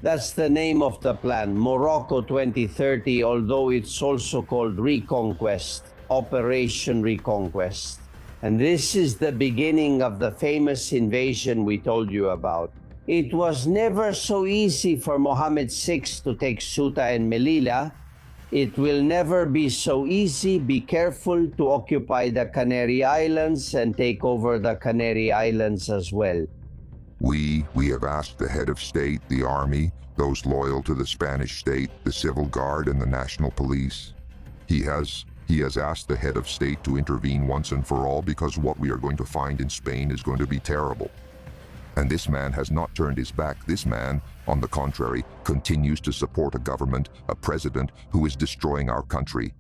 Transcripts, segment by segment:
That's the name of the plan, Morocco 2030, although it's also called Reconquest, Operation Reconquest. And this is the beginning of the famous invasion we told you about. It was never so easy for Mohammed VI to take Ceuta and Melilla. It will never be so easy. Be careful to occupy the Canary Islands and take over the Canary Islands as well. We have asked the head of state, the army, those loyal to the Spanish state, the civil guard and the national police. He has asked the head of state to intervene once and for all, because what we are going to find in Spain is going to be terrible. And this man has not turned his back. This man, on the contrary, continues to support a government, a president who is destroying our country.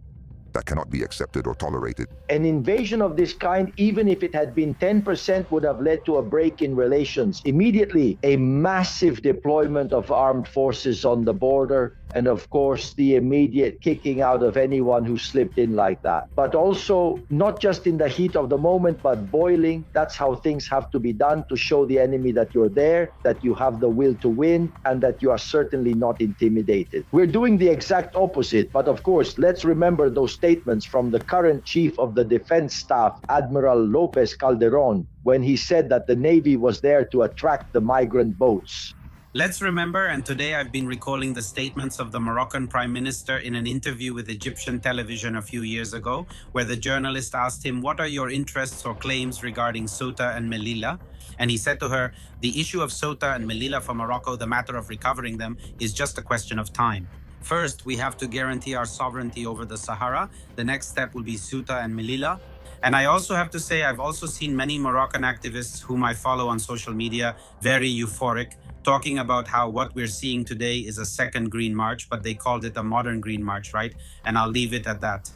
That cannot be accepted or tolerated. An invasion of this kind, even if it had been 10%, would have led to a break in relations. Immediately, a massive deployment of armed forces on the border, and of course, the immediate kicking out of anyone who slipped in like that. But also, not just in the heat of the moment, but boiling. That's how things have to be done, to show the enemy that you're there, that you have the will to win, and that you are certainly not intimidated. We're doing the exact opposite, but of course, let's remember those statements from the current chief of the defense staff, Admiral Lopez Calderon, when he said that the Navy was there to attract the migrant boats. Let's remember, and today I've been recalling the statements of the Moroccan Prime Minister in an interview with Egyptian television a few years ago, where the journalist asked him, "What are your interests or claims regarding Ceuta and Melilla?" And he said to her, "The issue of Ceuta and Melilla for Morocco, the matter of recovering them, is just a question of time. First, we have to guarantee our sovereignty over the Sahara. The next step will be Ceuta and Melilla." And I also have to say, I've also seen many Moroccan activists whom I follow on social media, very euphoric, talking about how what we're seeing today is a second Green March, but they called it a modern Green March, right? And I'll leave it at that.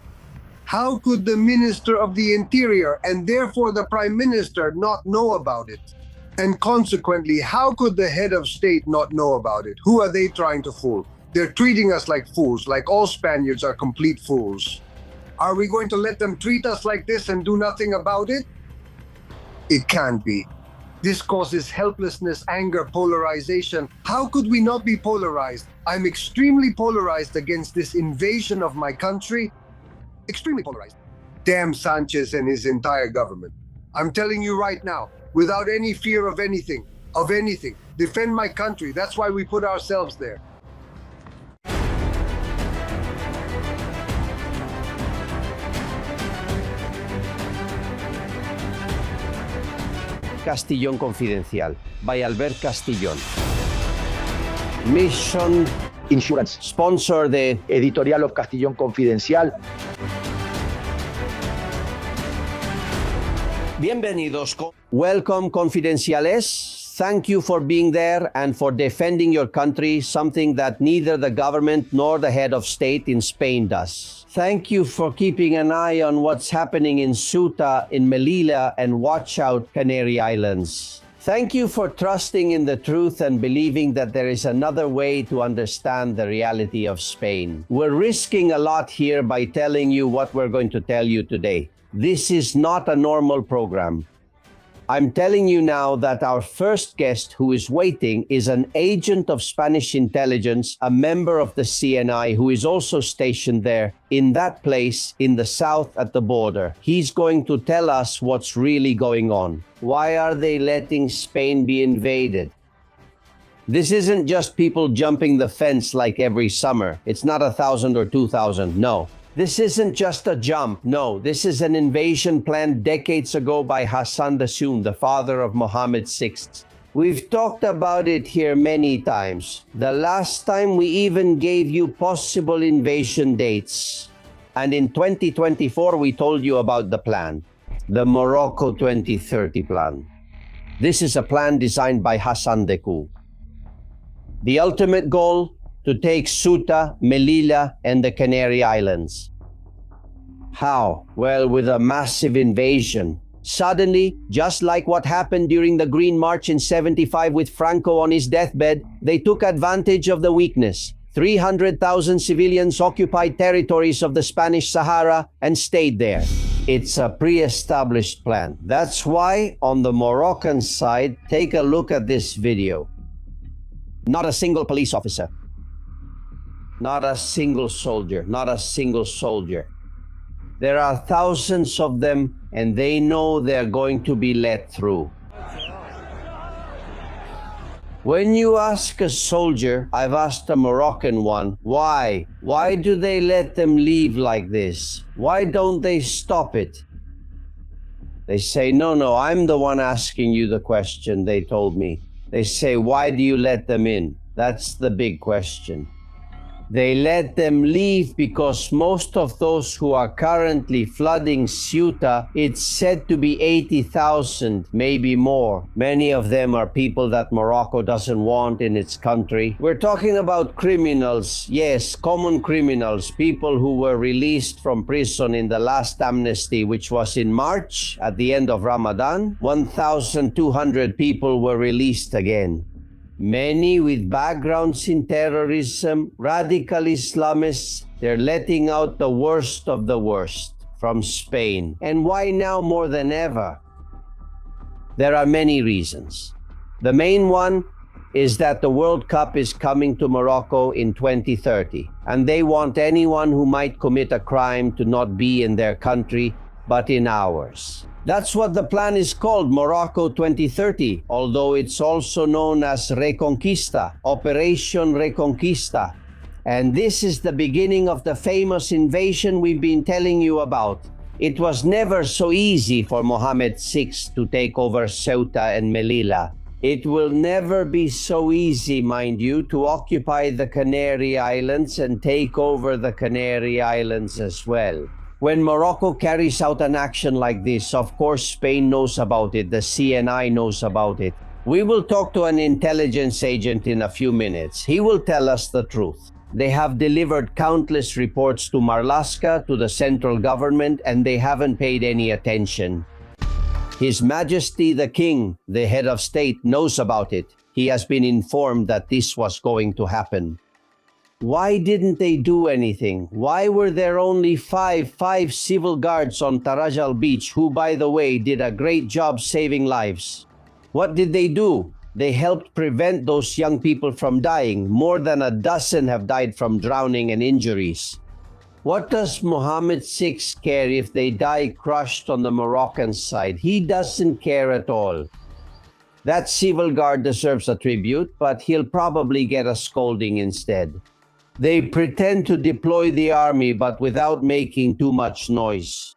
How could the Minister of the Interior, and therefore the Prime Minister, not know about it? And consequently, how could the head of state not know about it? Who are they trying to fool? They're treating us like fools, like all Spaniards are complete fools. Are we going to let them treat us like this and do nothing about it? It can't be. This causes helplessness, anger, polarization. How could we not be polarized? I'm extremely polarized against this invasion of my country. Extremely polarized. Damn Sanchez and his entire government. I'm telling you right now, without any fear of anything, defend my country. That's why we put ourselves there. Castillón Confidencial by Albert Castillón. Mission Insurance, sponsor de editorial of Castillón Confidencial. Bienvenidos. Welcome, Confidenciales. Thank you for being there and for defending your country, something that neither the government nor the head of state in Spain does. Thank you for keeping an eye on what's happening in Ceuta, in Melilla, and watch out, Canary Islands. Thank you for trusting in the truth and believing that there is another way to understand the reality of Spain. We're risking a lot here by telling you what we're going to tell you today. This is not a normal program. I'm telling you now that our first guest who is waiting is an agent of Spanish intelligence, a member of the CNI who is also stationed there in that place in the south at the border. He's going to tell us what's really going on. Why are they letting Spain be invaded? This isn't just people jumping the fence like every summer. It's not 1,000 or 2,000, no. This isn't just a jump, no. This is an invasion planned decades ago by Hassan II, the father of Mohammed VI. We've talked about it here many times. The last time we even gave you possible invasion dates. And in 2024, we told you about the plan, the Morocco 2030 plan. This is a plan designed by Hassan II. The ultimate goal, to take Ceuta, Melilla, and the Canary Islands. How? Well, with a massive invasion. Suddenly, just like what happened during the Green March in '75 with Franco on his deathbed, they took advantage of the weakness. 300,000 civilians occupied territories of the Spanish Sahara and stayed there. It's a pre-established plan. That's why, on the Moroccan side, take a look at this video. Not a single police officer. Not a single soldier. Not a single soldier. There are thousands of them, and they know they're going to be let through. When you ask a soldier, I've asked a Moroccan one, why? Why do they let them leave like this? Why don't they stop it? They say, no, I'm the one asking you the question, they told me. They say, why do you let them in? That's the big question. They let them leave because most of those who are currently flooding Ceuta, it's said to be 80,000, maybe more. Many of them are people that Morocco doesn't want in its country. We're talking about criminals, yes, common criminals, people who were released from prison in the last amnesty, which was in March at the end of Ramadan. 1,200 people were released again. Many with backgrounds in terrorism, radical Islamists, they're letting out the worst of the worst from Spain. And why now more than ever? There are many reasons. The main one is that the World Cup is coming to Morocco in 2030, and they want anyone who might commit a crime to not be in their country, but in ours. That's what the plan is called, Morocco 2030, although it's also known as Reconquista, Operation Reconquista. And this is the beginning of the famous invasion we've been telling you about. It was never so easy for Mohammed VI to take over Ceuta and Melilla. It will never be so easy, mind you, to occupy the Canary Islands and take over the Canary Islands as well. When Morocco carries out an action like this, of course Spain knows about it, the CNI knows about it. We will talk to an intelligence agent in a few minutes. He will tell us the truth. They have delivered countless reports to Marlaska, to the central government, and they haven't paid any attention. His Majesty the King, the head of state, knows about it. He has been informed that this was going to happen. Why didn't they do anything? Why were there only five civil guards on Tarajal Beach who, by the way, did a great job saving lives? What did they do? They helped prevent those young people from dying. More than a dozen have died from drowning and injuries. What does Mohammed VI care if they die crushed on the Moroccan side? He doesn't care at all. That civil guard deserves a tribute, but he'll probably get a scolding instead. They pretend to deploy the army, but without making too much noise.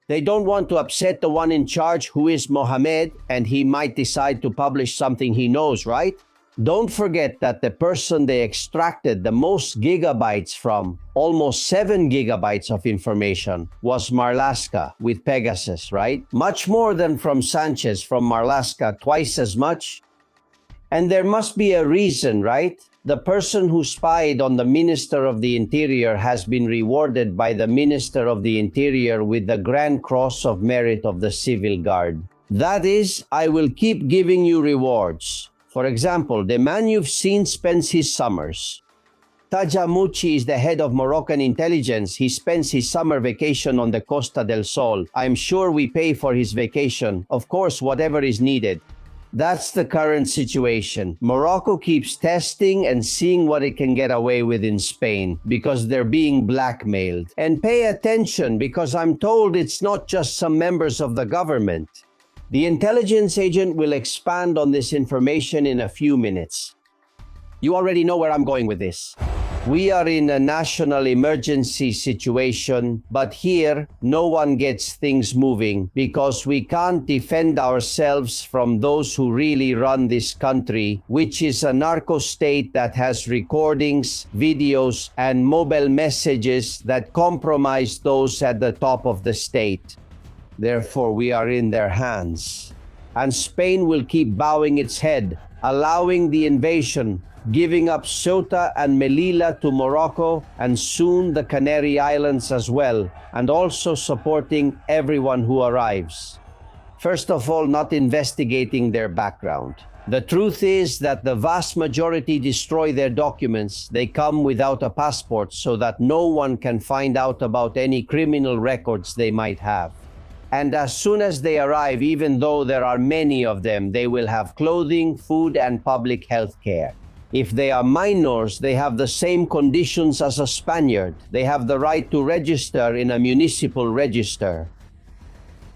They don't want to upset the one in charge, who is Mohammed, and he might decide to publish something he knows, right? Don't forget that the person they extracted the most gigabytes from, almost 7 gigabytes of information, was Marlaska with Pegasus, right? Much more than from Sanchez, from Marlaska, twice as much. And there must be a reason, right? The person who spied on the Minister of the Interior has been rewarded by the Minister of the Interior with the Grand Cross of Merit of the Civil Guard. That is, I will keep giving you rewards. For example, the man you've seen spends his summers. Tajamuchi is the head of Moroccan intelligence. He spends his summer vacation on the Costa del Sol. I'm sure we pay for his vacation. Of course, whatever is needed. That's the current situation. Morocco keeps testing and seeing what it can get away with in Spain because they're being blackmailed. And pay attention, because I'm told it's not just some members of the government. The intelligence agent will expand on this information in a few minutes. You already know where I'm going with this. We are in a national emergency situation, but here no one gets things moving because we can't defend ourselves from those who really run this country, which is a narco state that has recordings, videos, and mobile messages that compromise those at the top of the state. Therefore, we are in their hands. And Spain will keep bowing its head, allowing the invasion, giving up Ceuta and Melilla to Morocco, and soon the Canary Islands as well, and also supporting everyone who arrives. First of all, not investigating their background. The truth is that the vast majority destroy their documents. They come without a passport so that no one can find out about any criminal records they might have. And as soon as they arrive, even though there are many of them, they will have clothing, food, and public health care. If they are minors, they have the same conditions as a Spaniard. They have the right to register in a municipal register.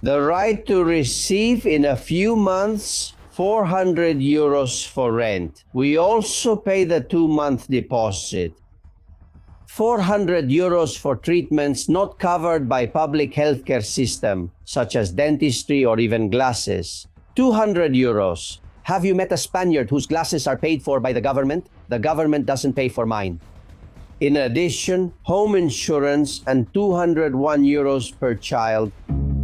The right to receive in a few months 400 euros for rent. We also pay the 2-month deposit. 400 euros for treatments not covered by public healthcare system, such as dentistry or even glasses. 200 euros. Have you met a Spaniard whose glasses are paid for by the government? The government doesn't pay for mine. In addition, home insurance and 201 euros per child.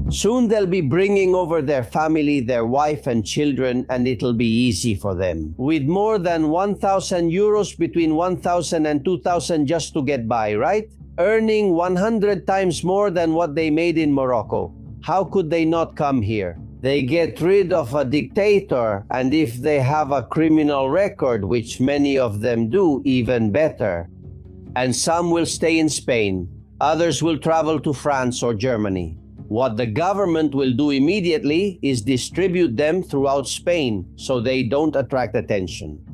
Soon they'll be bringing over their family, their wife and children, and it'll be easy for them. With more than 1,000 euros, between 1,000 and 2,000 just to get by, right? Earning 100 times more than what they made in Morocco. How could they not come here? They get rid of a dictator, and if they have a criminal record, which many of them do, even better. And some will stay in Spain. Others will travel to France or Germany. What the government will do immediately is distribute them throughout Spain so they don't attract attention.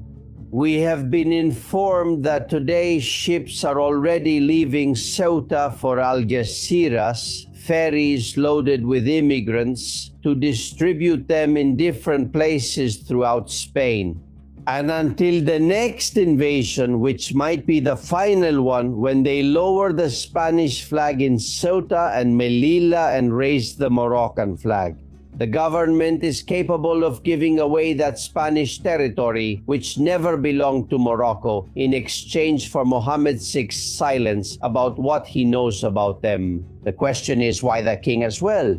We have been informed that today ships are already leaving Ceuta for Algeciras, ferries loaded with immigrants, to distribute them in different places throughout Spain. And until the next invasion, which might be the final one, when they lower the Spanish flag in Ceuta and Melilla and raise the Moroccan flag. The government is capable of giving away that Spanish territory, which never belonged to Morocco, in exchange for Mohammed VI's silence about what he knows about them. The question is, why the king as well?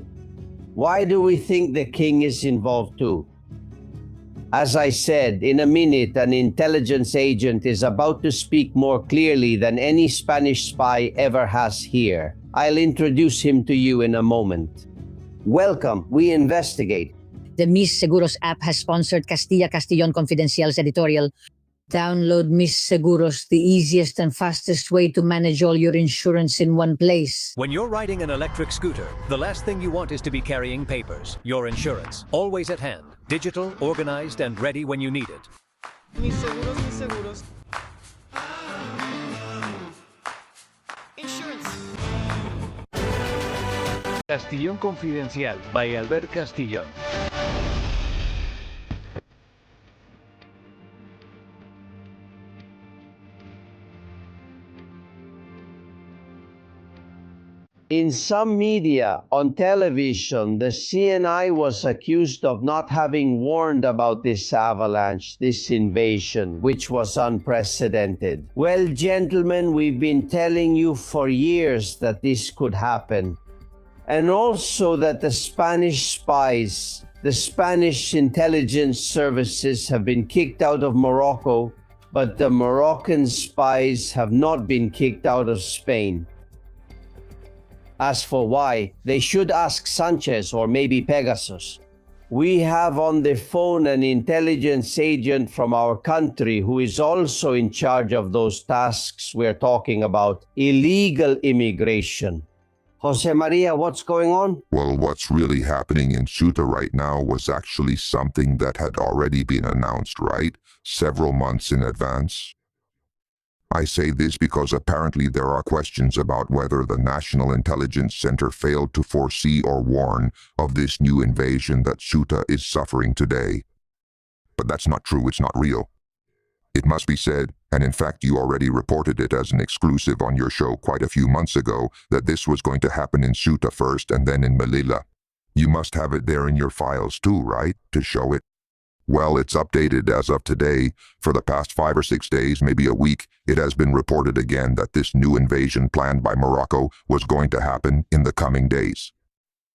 Why do we think the king is involved too? As I said, in a minute, an intelligence agent is about to speak more clearly than any Spanish spy ever has here. I'll introduce him to you in a moment. Welcome, we investigate. The Mis Seguros app has sponsored Castilla Castellón Confidencial's editorial. Download Mis Seguros, the easiest and fastest way to manage all your insurance in one place. When you're riding an electric scooter, the last thing you want is to be carrying papers. Your insurance, always at hand, digital, organized, and ready when you need it. Mis seguros, mis seguros. Insurance. Castellón Confidencial by Albert Castellón. In some media, on television, the CNI was accused of not having warned about this avalanche, this invasion, which was unprecedented. Well, gentlemen, we've been telling you for years that this could happen. And also that the Spanish spies, the Spanish intelligence services have been kicked out of Morocco, but the Moroccan spies have not been kicked out of Spain. As for why, they should ask Sanchez or maybe Pegasus. We have on the phone an intelligence agent from our country who is also in charge of those tasks we're talking about, illegal immigration. Jose Maria, what's going on? Well, what's really happening in Ceuta right now was actually something that had already been announced, right? Several months in advance. I say this because apparently there are questions about whether the National Intelligence Center failed to foresee or warn of this new invasion that Ceuta is suffering today. But that's not true, it's not real. It must be said, and in fact you already reported it as an exclusive on your show quite a few months ago, that this was going to happen in Ceuta first and then in Melilla. You must have it there in your files too, right? To show it. Well, it's updated as of today. For the past 5 or 6 days, maybe a week, it has been reported again that this new invasion planned by Morocco was going to happen in the coming days.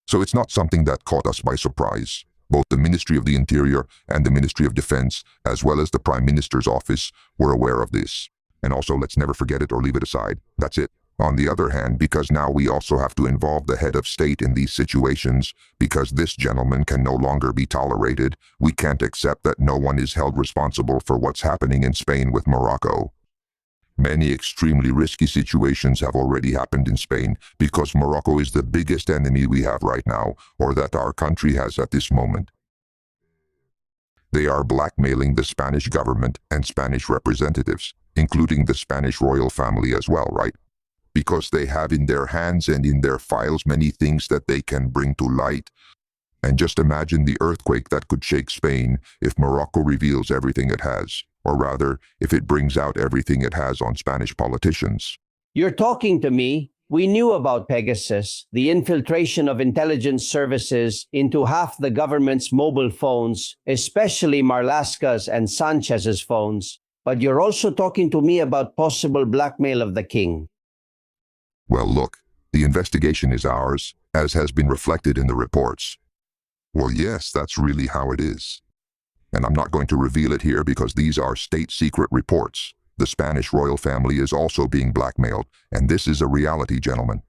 So it's not something that caught us by surprise. Both the Ministry of the Interior and the Ministry of Defense, as well as the Prime Minister's office, were aware of this. And also, let's never forget it or leave it aside. That's it. On the other hand, because now we also have to involve the head of state in these situations, because this gentleman can no longer be tolerated, we can't accept that no one is held responsible for what's happening in Spain with Morocco. Many extremely risky situations have already happened in Spain because Morocco is the biggest enemy we have right now, or that our country has at this moment. They are blackmailing the Spanish government and Spanish representatives, including the Spanish royal family as well, right? Because they have in their hands and in their files many things that they can bring to light. And just imagine the earthquake that could shake Spain if Morocco reveals everything it has, or rather, if it brings out everything it has on Spanish politicians. You're talking to me. We knew about Pegasus, the infiltration of intelligence services into half the government's mobile phones, especially Marlaska's and Sanchez's phones. But you're also talking to me about possible blackmail of the king. Well, look, the investigation is ours, as has been reflected in the reports. Well, yes, that's really how it is. And I'm not going to reveal it here because these are state secret reports. The Spanish royal family is also being blackmailed, and this is a reality, gentlemen.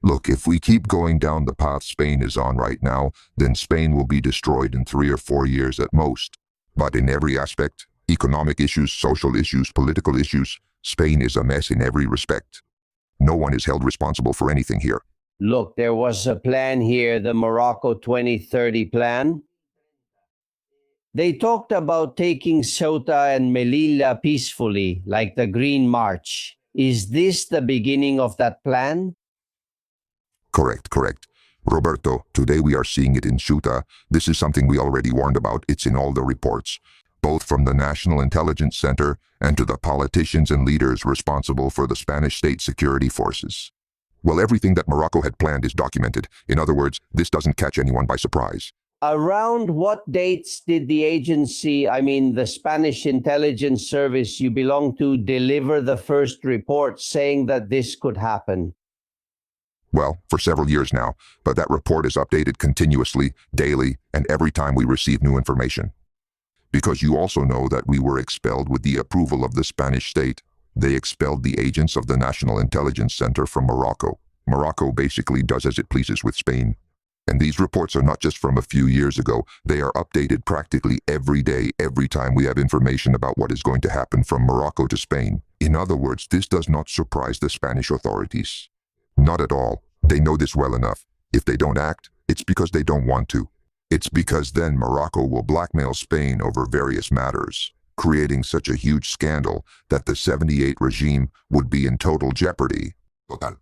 Look, if we keep going down the path Spain is on right now, then Spain will be destroyed in 3 or 4 years at most. But in every aspect, economic issues, social issues, political issues, Spain is a mess in every respect. No one is held responsible for anything here. Look, there was a plan here, the Morocco 2030 plan. They talked about taking Ceuta and Melilla peacefully, like the Green March. Is this the beginning of that plan? Correct. Roberto, today we are seeing it in Ceuta. This is something we already warned about. It's in all the reports, both from the National Intelligence Center and to the politicians and leaders responsible for the Spanish state security forces. Well, everything that Morocco had planned is documented. In other words, this doesn't catch anyone by surprise. Around what dates did the agency, the Spanish intelligence service you belong to, deliver the first report saying that this could happen? Well, for several years now, but that report is updated continuously, daily, and every time we receive new information. Because you also know that we were expelled with the approval of the Spanish state. They expelled the agents of the National Intelligence Center from Morocco. Morocco basically does as it pleases with Spain. And these reports are not just from a few years ago. They are updated practically every day, every time we have information about what is going to happen from Morocco to Spain. In other words, this does not surprise the Spanish authorities. Not at all. They know this well enough. If they don't act, it's because they don't want to. It's because then Morocco will blackmail Spain over various matters, creating such a huge scandal that the 78 regime would be in total jeopardy. Total.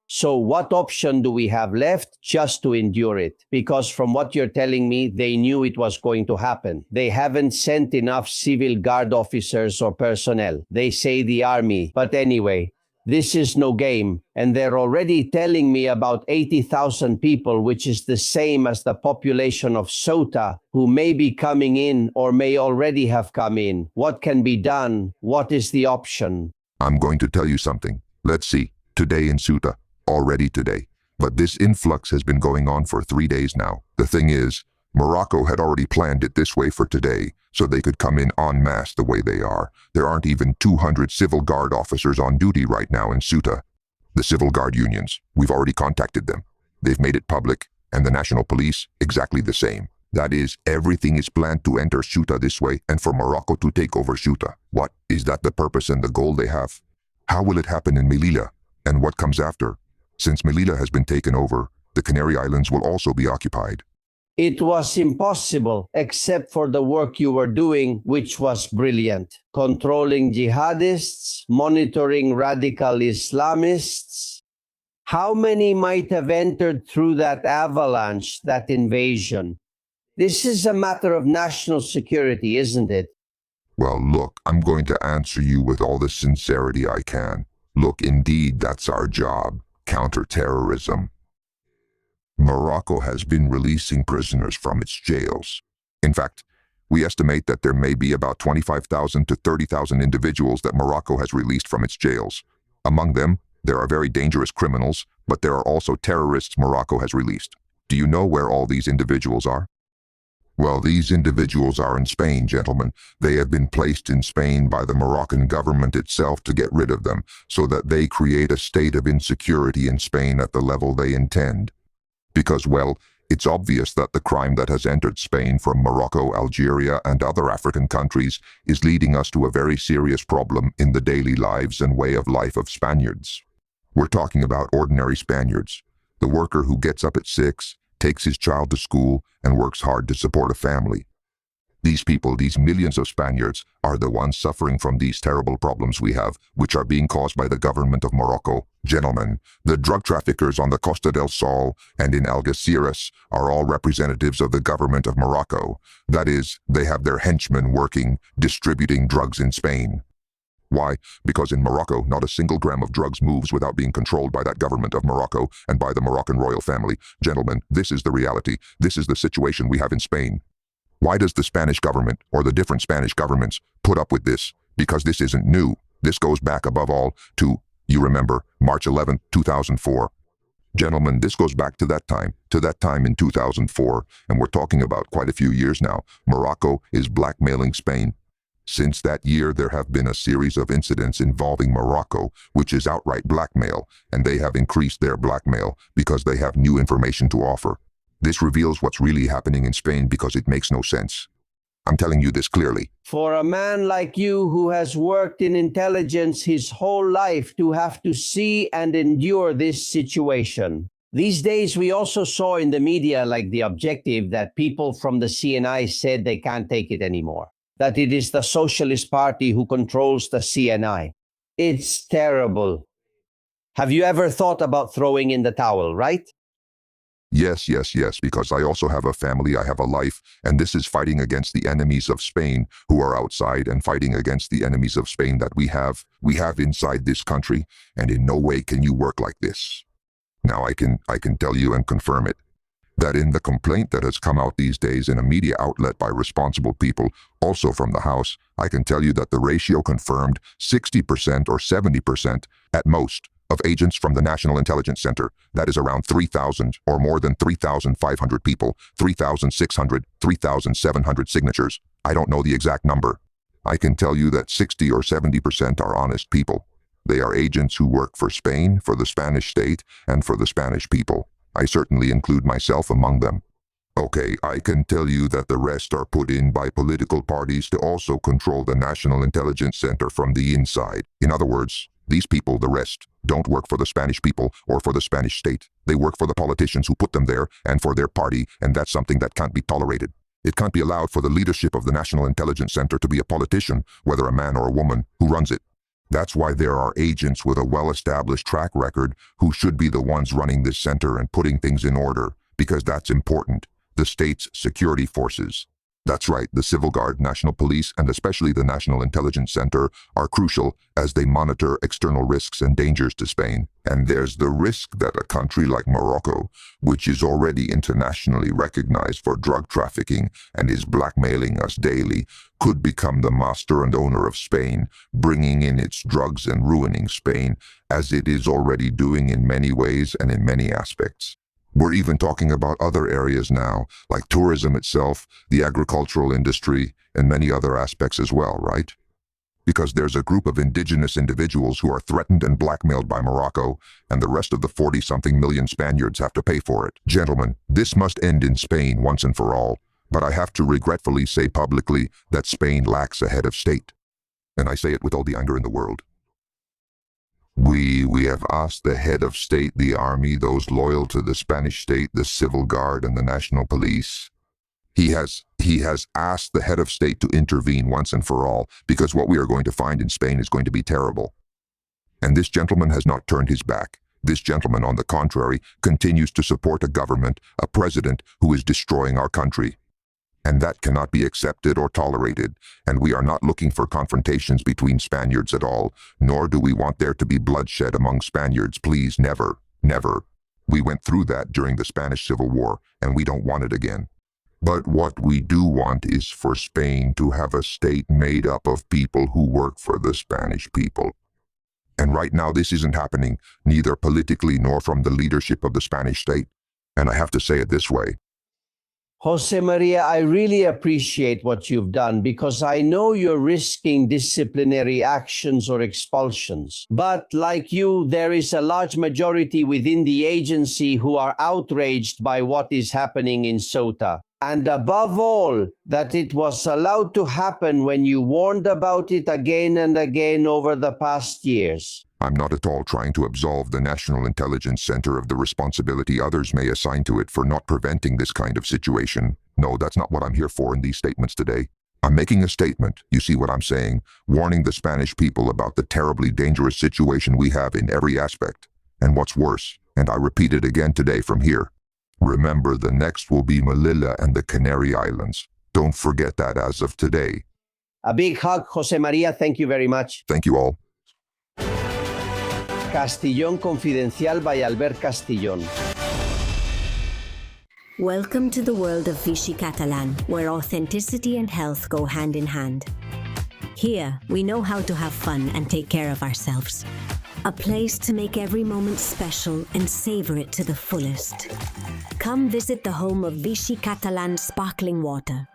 So what option do we have left? Just to endure it? Because from what you're telling me, they knew it was going to happen. They haven't sent enough civil guard officers or personnel. They say the army. But anyway, this is no game. And they're already telling me about 80,000 people, which is the same as the population of Ceuta, who may be coming in or may already have come in. What can be done? What is the option? I'm going to tell you something. Let's see. Today in Ceuta. Already today. But this influx has been going on for 3 days now. The thing is, Morocco had already planned it this way for today, so they could come in en masse the way they are. There aren't even 200 civil guard officers on duty right now in Ceuta. The civil guard unions, we've already contacted them. They've made it public, and the national police, exactly the same. That is, everything is planned to enter Ceuta this way and for Morocco to take over Ceuta. What? Is that the purpose and the goal they have? How will it happen in Melilla? And what comes after? Since Melilla has been taken over, the Canary Islands will also be occupied. It was impossible, except for the work you were doing, which was brilliant. Controlling jihadists, monitoring radical Islamists. How many might have entered through that avalanche, that invasion? This is a matter of national security, isn't it? Well, look, I'm going to answer you with all the sincerity I can. Look, indeed, that's our job. Counterterrorism. Morocco has been releasing prisoners from its jails. In fact, we estimate that there may be about 25,000 to 30,000 individuals that Morocco has released from its jails. Among them, there are very dangerous criminals, but there are also terrorists Morocco has released. Do you know where all these individuals are? Well, these individuals are in Spain, gentlemen. They have been placed in Spain by the Moroccan government itself to get rid of them, so that they create a state of insecurity in Spain at the level they intend. Because, well, It's obvious that the crime that has entered Spain from Morocco, Algeria, and other African countries is leading us to a very serious problem in the daily lives and way of life of Spaniards. We're talking about ordinary Spaniards, the worker who gets up at 6, takes his child to school, and works hard to support a family. These people, these millions of Spaniards, are the ones suffering from these terrible problems we have, which are being caused by the government of Morocco. Gentlemen, the drug traffickers on the Costa del Sol and in Algeciras are all representatives of the government of Morocco. That is, they have their henchmen working, distributing drugs in Spain. Why? Because in Morocco, not a single gram of drugs moves without being controlled by that government of Morocco and by the Moroccan royal family. Gentlemen, this is the reality. This is the situation we have in Spain. Why does the Spanish government, or the different Spanish governments, put up with this? Because this isn't new. This goes back above all to, you remember, March 11, 2004. Gentlemen, this goes back to that time in 2004, and we're talking about quite a few years now. Morocco is blackmailing Spain. Since that year, there have been a series of incidents involving Morocco, which is outright blackmail, and they have increased their blackmail because they have new information to offer. This reveals what's really happening in Spain because it makes no sense. I'm telling you this clearly. For a man like you who has worked in intelligence his whole life to have to see and endure this situation. These days, we also saw in the media, like The Objective, that people from the CNI said they can't take it anymore. That it is the Socialist Party who controls the CNI. It's terrible. Have you ever thought about throwing in the towel, right? Yes, because I also have a family, I have a life, and this is fighting against the enemies of Spain who are outside and fighting against the enemies of Spain that we have inside this country, and in no way can you work like this. Now I can tell you and confirm it, that in the complaint that has come out these days in a media outlet by responsible people, also from the House, I can tell you that the ratio confirmed 60% or 70% at most of agents from the National Intelligence Center, that is around 3,000 or more than 3,500 people, 3,600, 3,700 signatures. I don't know the exact number. I can tell you that 60 or 70% are honest people. They are agents who work for Spain, for the Spanish state, and for the Spanish people. I certainly include myself among them. Okay, I can tell you that the rest are put in by political parties to also control the National Intelligence Center from the inside. In other words, these people, the rest, don't work for the Spanish people or for the Spanish state. They work for the politicians who put them there and for their party, and that's something that can't be tolerated. It can't be allowed for the leadership of the National Intelligence Center to be a politician, whether a man or a woman, who runs it. That's why there are agents with a well-established track record who should be the ones running this center and putting things in order, because that's important. The state's security forces. That's right, the Civil Guard, National Police, and especially the National Intelligence Center are crucial as they monitor external risks and dangers to Spain. And there's the risk that a country like Morocco, which is already internationally recognized for drug trafficking and is blackmailing us daily, could become the master and owner of Spain, bringing in its drugs and ruining Spain, as it is already doing in many ways and in many aspects. We're even talking about other areas now, like tourism itself, the agricultural industry, and many other aspects as well, right? Because there's a group of indigenous individuals who are threatened and blackmailed by Morocco, and the rest of the 40-something million Spaniards have to pay for it. Gentlemen, this must end in Spain once and for all, but I have to regretfully say publicly that Spain lacks a head of state. And I say it with all the anger in the world. We have asked the head of state, the army, those loyal to the Spanish state, the civil guard, and the national police. He has asked the head of state to intervene once and for all, because what we are going to find in Spain is going to be terrible. And this gentleman has not turned his back. This gentleman, on the contrary, continues to support a government, a president, who is destroying our country. And that cannot be accepted or tolerated, and we are not looking for confrontations between Spaniards at all, nor do we want there to be bloodshed among Spaniards, please, never, never. We went through that during the Spanish Civil War, and we don't want it again. But what we do want is for Spain to have a state made up of people who work for the Spanish people. And right now this isn't happening, neither politically nor from the leadership of the Spanish state. And I have to say it this way. Jose Maria, I really appreciate what you've done because I know you're risking disciplinary actions or expulsions. But like you, there is a large majority within the agency who are outraged by what is happening in Ceuta. And above all, that it was allowed to happen when you warned about it again and again over the past years. I'm not at all trying to absolve the National Intelligence Center of the responsibility others may assign to it for not preventing this kind of situation. No, that's not what I'm here for in these statements today. I'm making a statement, you see what I'm saying, warning the Spanish people about the terribly dangerous situation we have in every aspect. And what's worse, and I repeat it again today from here, remember the next will be Melilla and the Canary Islands. Don't forget that as of today. A big hug, Jose Maria. Thank you very much. Thank you all. Castillón Confidencial by Albert Castillón. Welcome to the world of Vichy Catalan, where authenticity and health go hand in hand. Here, we know how to have fun and take care of ourselves. A place to make every moment special and savor it to the fullest. Come visit the home of Vichy Catalan sparkling water.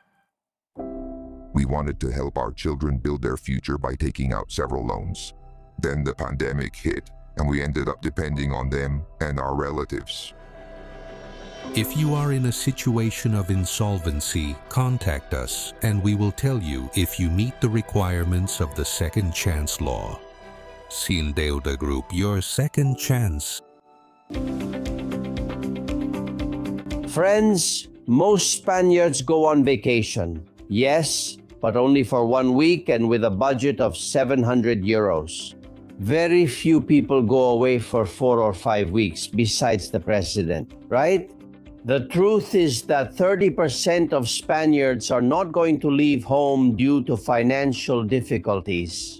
We wanted to help our children build their future by taking out several loans. Then the pandemic hit, and we ended up depending on them and our relatives. If you are in a situation of insolvency, contact us and we will tell you if you meet the requirements of the Second Chance Law. Sin Deuda Group, your second chance. Friends, most Spaniards go on vacation. Yes, but only for 1 week and with a budget of 700 euros. Very few people go away for 4 or 5 weeks besides the president, right? The truth is that 30% of Spaniards are not going to leave home due to financial difficulties.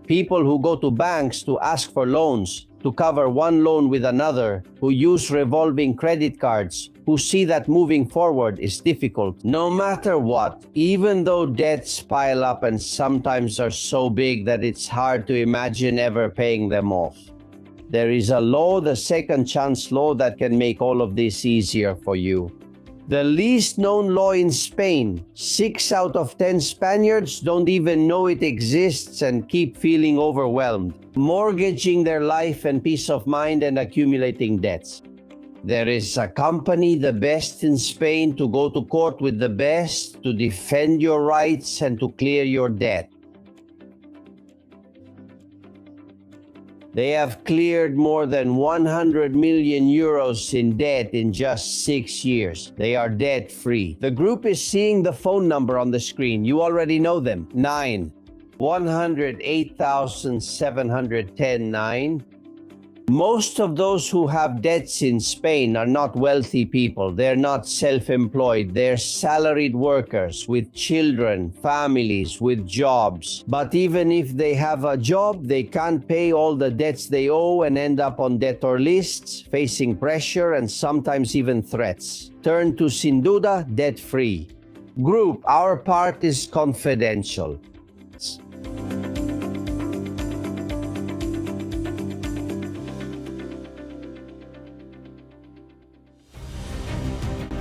People who go to banks to ask for loans, to cover one loan with another, who use revolving credit cards, who see that moving forward is difficult. No matter what, even though debts pile up and sometimes are so big that it's hard to imagine ever paying them off. There is a law, the Second Chance Law, that can make all of this easier for you. The least known law in Spain, 6 out of 10 Spaniards don't even know it exists and keep feeling overwhelmed, mortgaging their life and peace of mind and accumulating debts. There is a company, the best in Spain, to go to court with the best, to defend your rights and to clear your debt. They have cleared more than 100 million euros in debt in just 6 years. They are debt-free. The group is seeing the phone number on the screen. You already know them. 9-108,710-9. Most of those who have debts in Spain are not wealthy people. They're not self-employed. They're salaried workers with children, families, with jobs. But even if they have a job, they can't pay all the debts they owe and end up on debtor lists, facing pressure and sometimes even threats. Turn to Sin Duda, debt-free. Group, our part is confidential.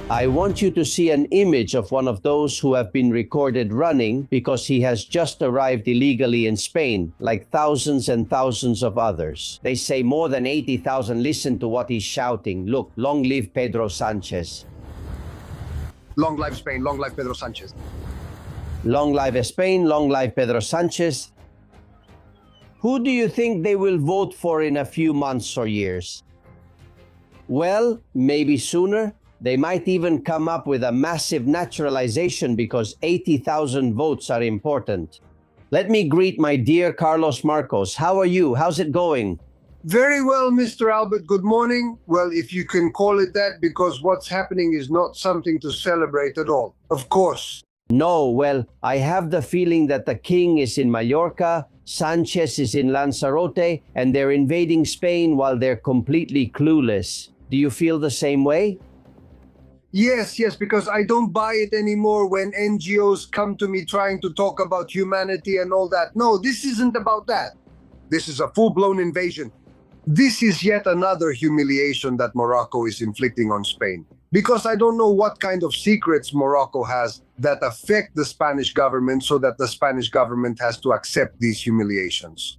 I want you to see an image of one of those who have been recorded running because he has just arrived illegally in Spain, like thousands and thousands of others. They say more than 80,000 listen to what he's shouting. Look, long live Pedro Sanchez. Long live Spain, long live Pedro Sanchez. Long live Spain, long live Pedro Sanchez. Who do you think they will vote for in a few months or years? Well, maybe sooner. They might even come up with a massive naturalization because 80,000 votes are important. Let me greet my dear Carlos Marcos. How are you? How's it going? Very well, Mr. Albert. Good morning. Well, if you can call it that, because what's happening is not something to celebrate at all. Of course. No, well, I have the feeling that the king is in Mallorca, Sanchez is in Lanzarote, and they're invading Spain while they're completely clueless. Do you feel the same way? Yes, because I don't buy it anymore when NGOs come to me trying to talk about humanity and all that. No, this isn't about that. This is a full-blown invasion. This is yet another humiliation that Morocco is inflicting on Spain. Because I don't know what kind of secrets Morocco has that affect the Spanish government so that the Spanish government has to accept these humiliations.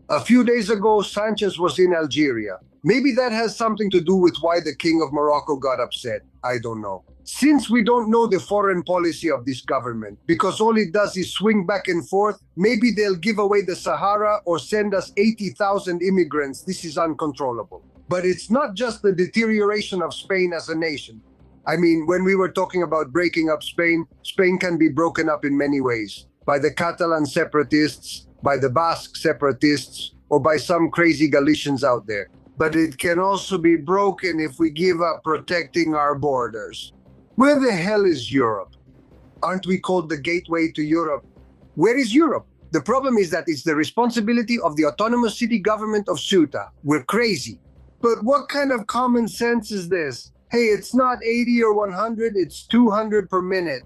A few days ago, Sanchez was in Algeria. Maybe that has something to do with why the King of Morocco got upset. I don't know. Since we don't know the foreign policy of this government, because all it does is swing back and forth, maybe they'll give away the Sahara or send us 80,000 immigrants. This is uncontrollable. But it's not just the deterioration of Spain as a nation. I mean, when we were talking about breaking up Spain, Spain can be broken up in many ways. By the Catalan separatists, by the Basque separatists, or by some crazy Galicians out there. But it can also be broken if we give up protecting our borders. Where the hell is Europe? Aren't we called the gateway to Europe? Where is Europe? The problem is that it's the responsibility of the autonomous city government of Ceuta. We're crazy. But what kind of common sense is this? Hey, it's not 80 or 100, it's 200 per minute.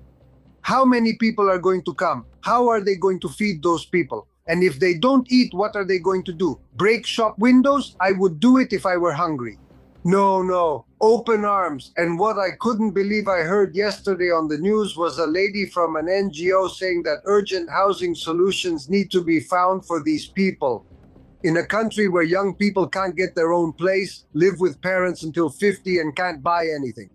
How many people are going to come? How are they going to feed those people? And if they don't eat, what are they going to do? Break shop windows? I would do it if I were hungry. No, open arms. And what I couldn't believe I heard yesterday on the news was a lady from an NGO saying that urgent housing solutions need to be found for these people. In a country where young people can't get their own place, live with parents until 50 and can't buy anything.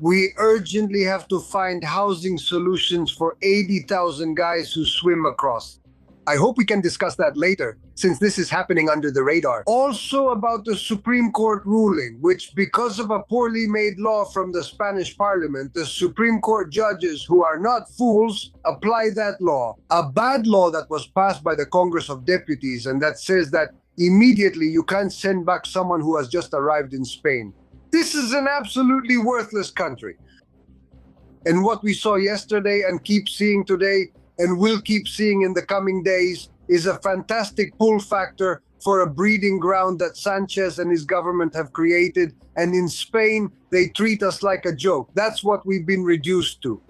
We urgently have to find housing solutions for 80,000 guys who swim across. I hope we can discuss that later, since this is happening under the radar. Also about the Supreme Court ruling, which because of a poorly made law from the Spanish Parliament, the Supreme Court judges, who are not fools, apply that law. A bad law that was passed by the Congress of Deputies and that says that immediately you can't send back someone who has just arrived in Spain. This is an absolutely worthless country. And what we saw yesterday and keep seeing today and will keep seeing in the coming days is a fantastic pull factor for a breeding ground that Sanchez and his government have created. And in Spain, they treat us like a joke. That's what we've been reduced to.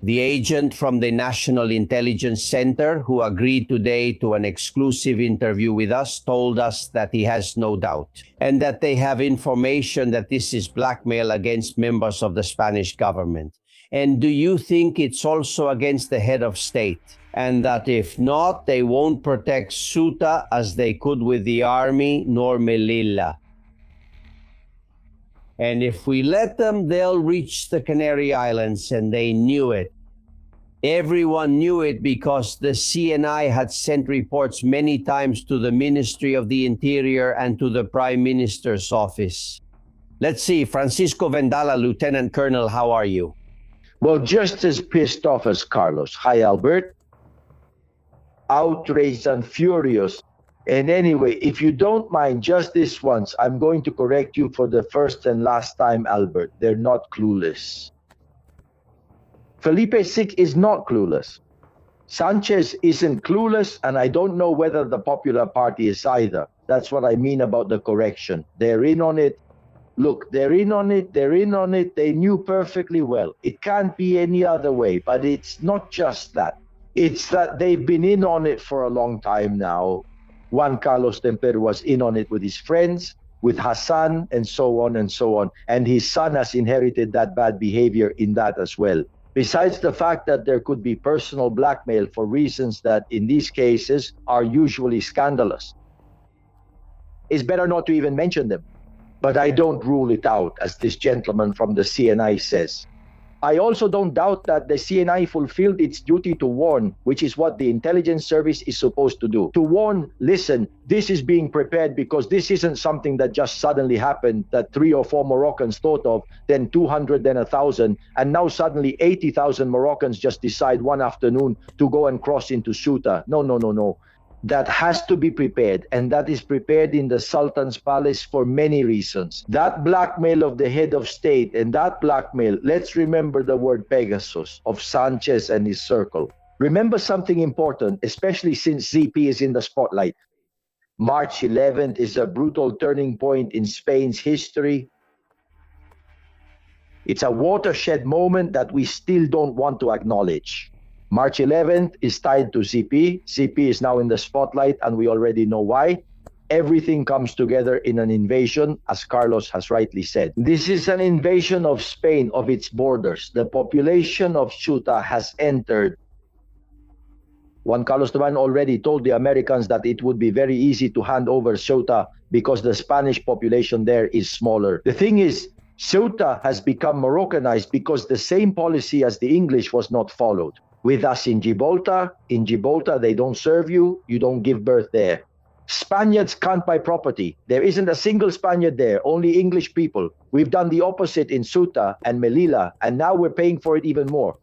The agent from the National Intelligence Center who agreed today to an exclusive interview with us told us that he has no doubt and that they have information that this is blackmail against members of the Spanish government. And do you think it's also against the head of state? And that if not, they won't protect Ceuta as they could with the army nor Melilla. And if we let them, they'll reach the Canary Islands, and they knew it. Everyone knew it because the CNI had sent reports many times to the Ministry of the Interior and to the Prime Minister's office. Let's see, Francisco Vendala, Lieutenant Colonel, how are you? Well, just as pissed off as Carlos. Hi, Albert. Outraged and furious. And anyway, if you don't mind, just this once, I'm going to correct you for the first and last time, Albert. They're not clueless. Felipe VI is not clueless. Sanchez isn't clueless, and I don't know whether the Popular Party is either. That's what I mean about the correction. They're in on it. Look, they're in on it, they knew perfectly well. It can't be any other way, but it's not just that. It's that they've been in on it for a long time now. Juan Carlos Temper was in on it with his friends, with Hassan, and so on and so on. And his son has inherited that bad behavior in that as well. Besides the fact that there could be personal blackmail for reasons that in these cases are usually scandalous. It's better not to even mention them. But I don't rule it out, as this gentleman from the CNI says. I also don't doubt that the CNI fulfilled its duty to warn, which is what the intelligence service is supposed to do. To warn, listen, this is being prepared because this isn't something that just suddenly happened, that 3 or 4 Moroccans thought of, then 200, then 1,000, and now suddenly 80,000 Moroccans just decide one afternoon to go and cross into Ceuta. No. That has to be prepared, and that is prepared in the Sultan's palace for many reasons. That blackmail of the head of state, and that blackmail, let's remember the word Pegasus of Sanchez and his circle. Remember something important, especially since ZP is in the spotlight. March 11th is a brutal turning point in Spain's history. It's a watershed moment that we still don't want to acknowledge. March 11th is tied to ZP. ZP is now in the spotlight, and we already know why. everything comes together in an invasion, as Carlos has rightly said. This is an invasion of Spain, of its borders. The population of Ceuta has entered. Juan Carlos Duran already told the Americans that it would be very easy to hand over Ceuta because the Spanish population there is smaller. The thing is, Ceuta has become Moroccanized because the same policy as the English was not followed. With us in Gibraltar they don't serve you, you don't give birth there. Spaniards can't buy property. There isn't a single Spaniard there, only English people. We've done the opposite in Ceuta and Melilla, and now we're paying for it even more.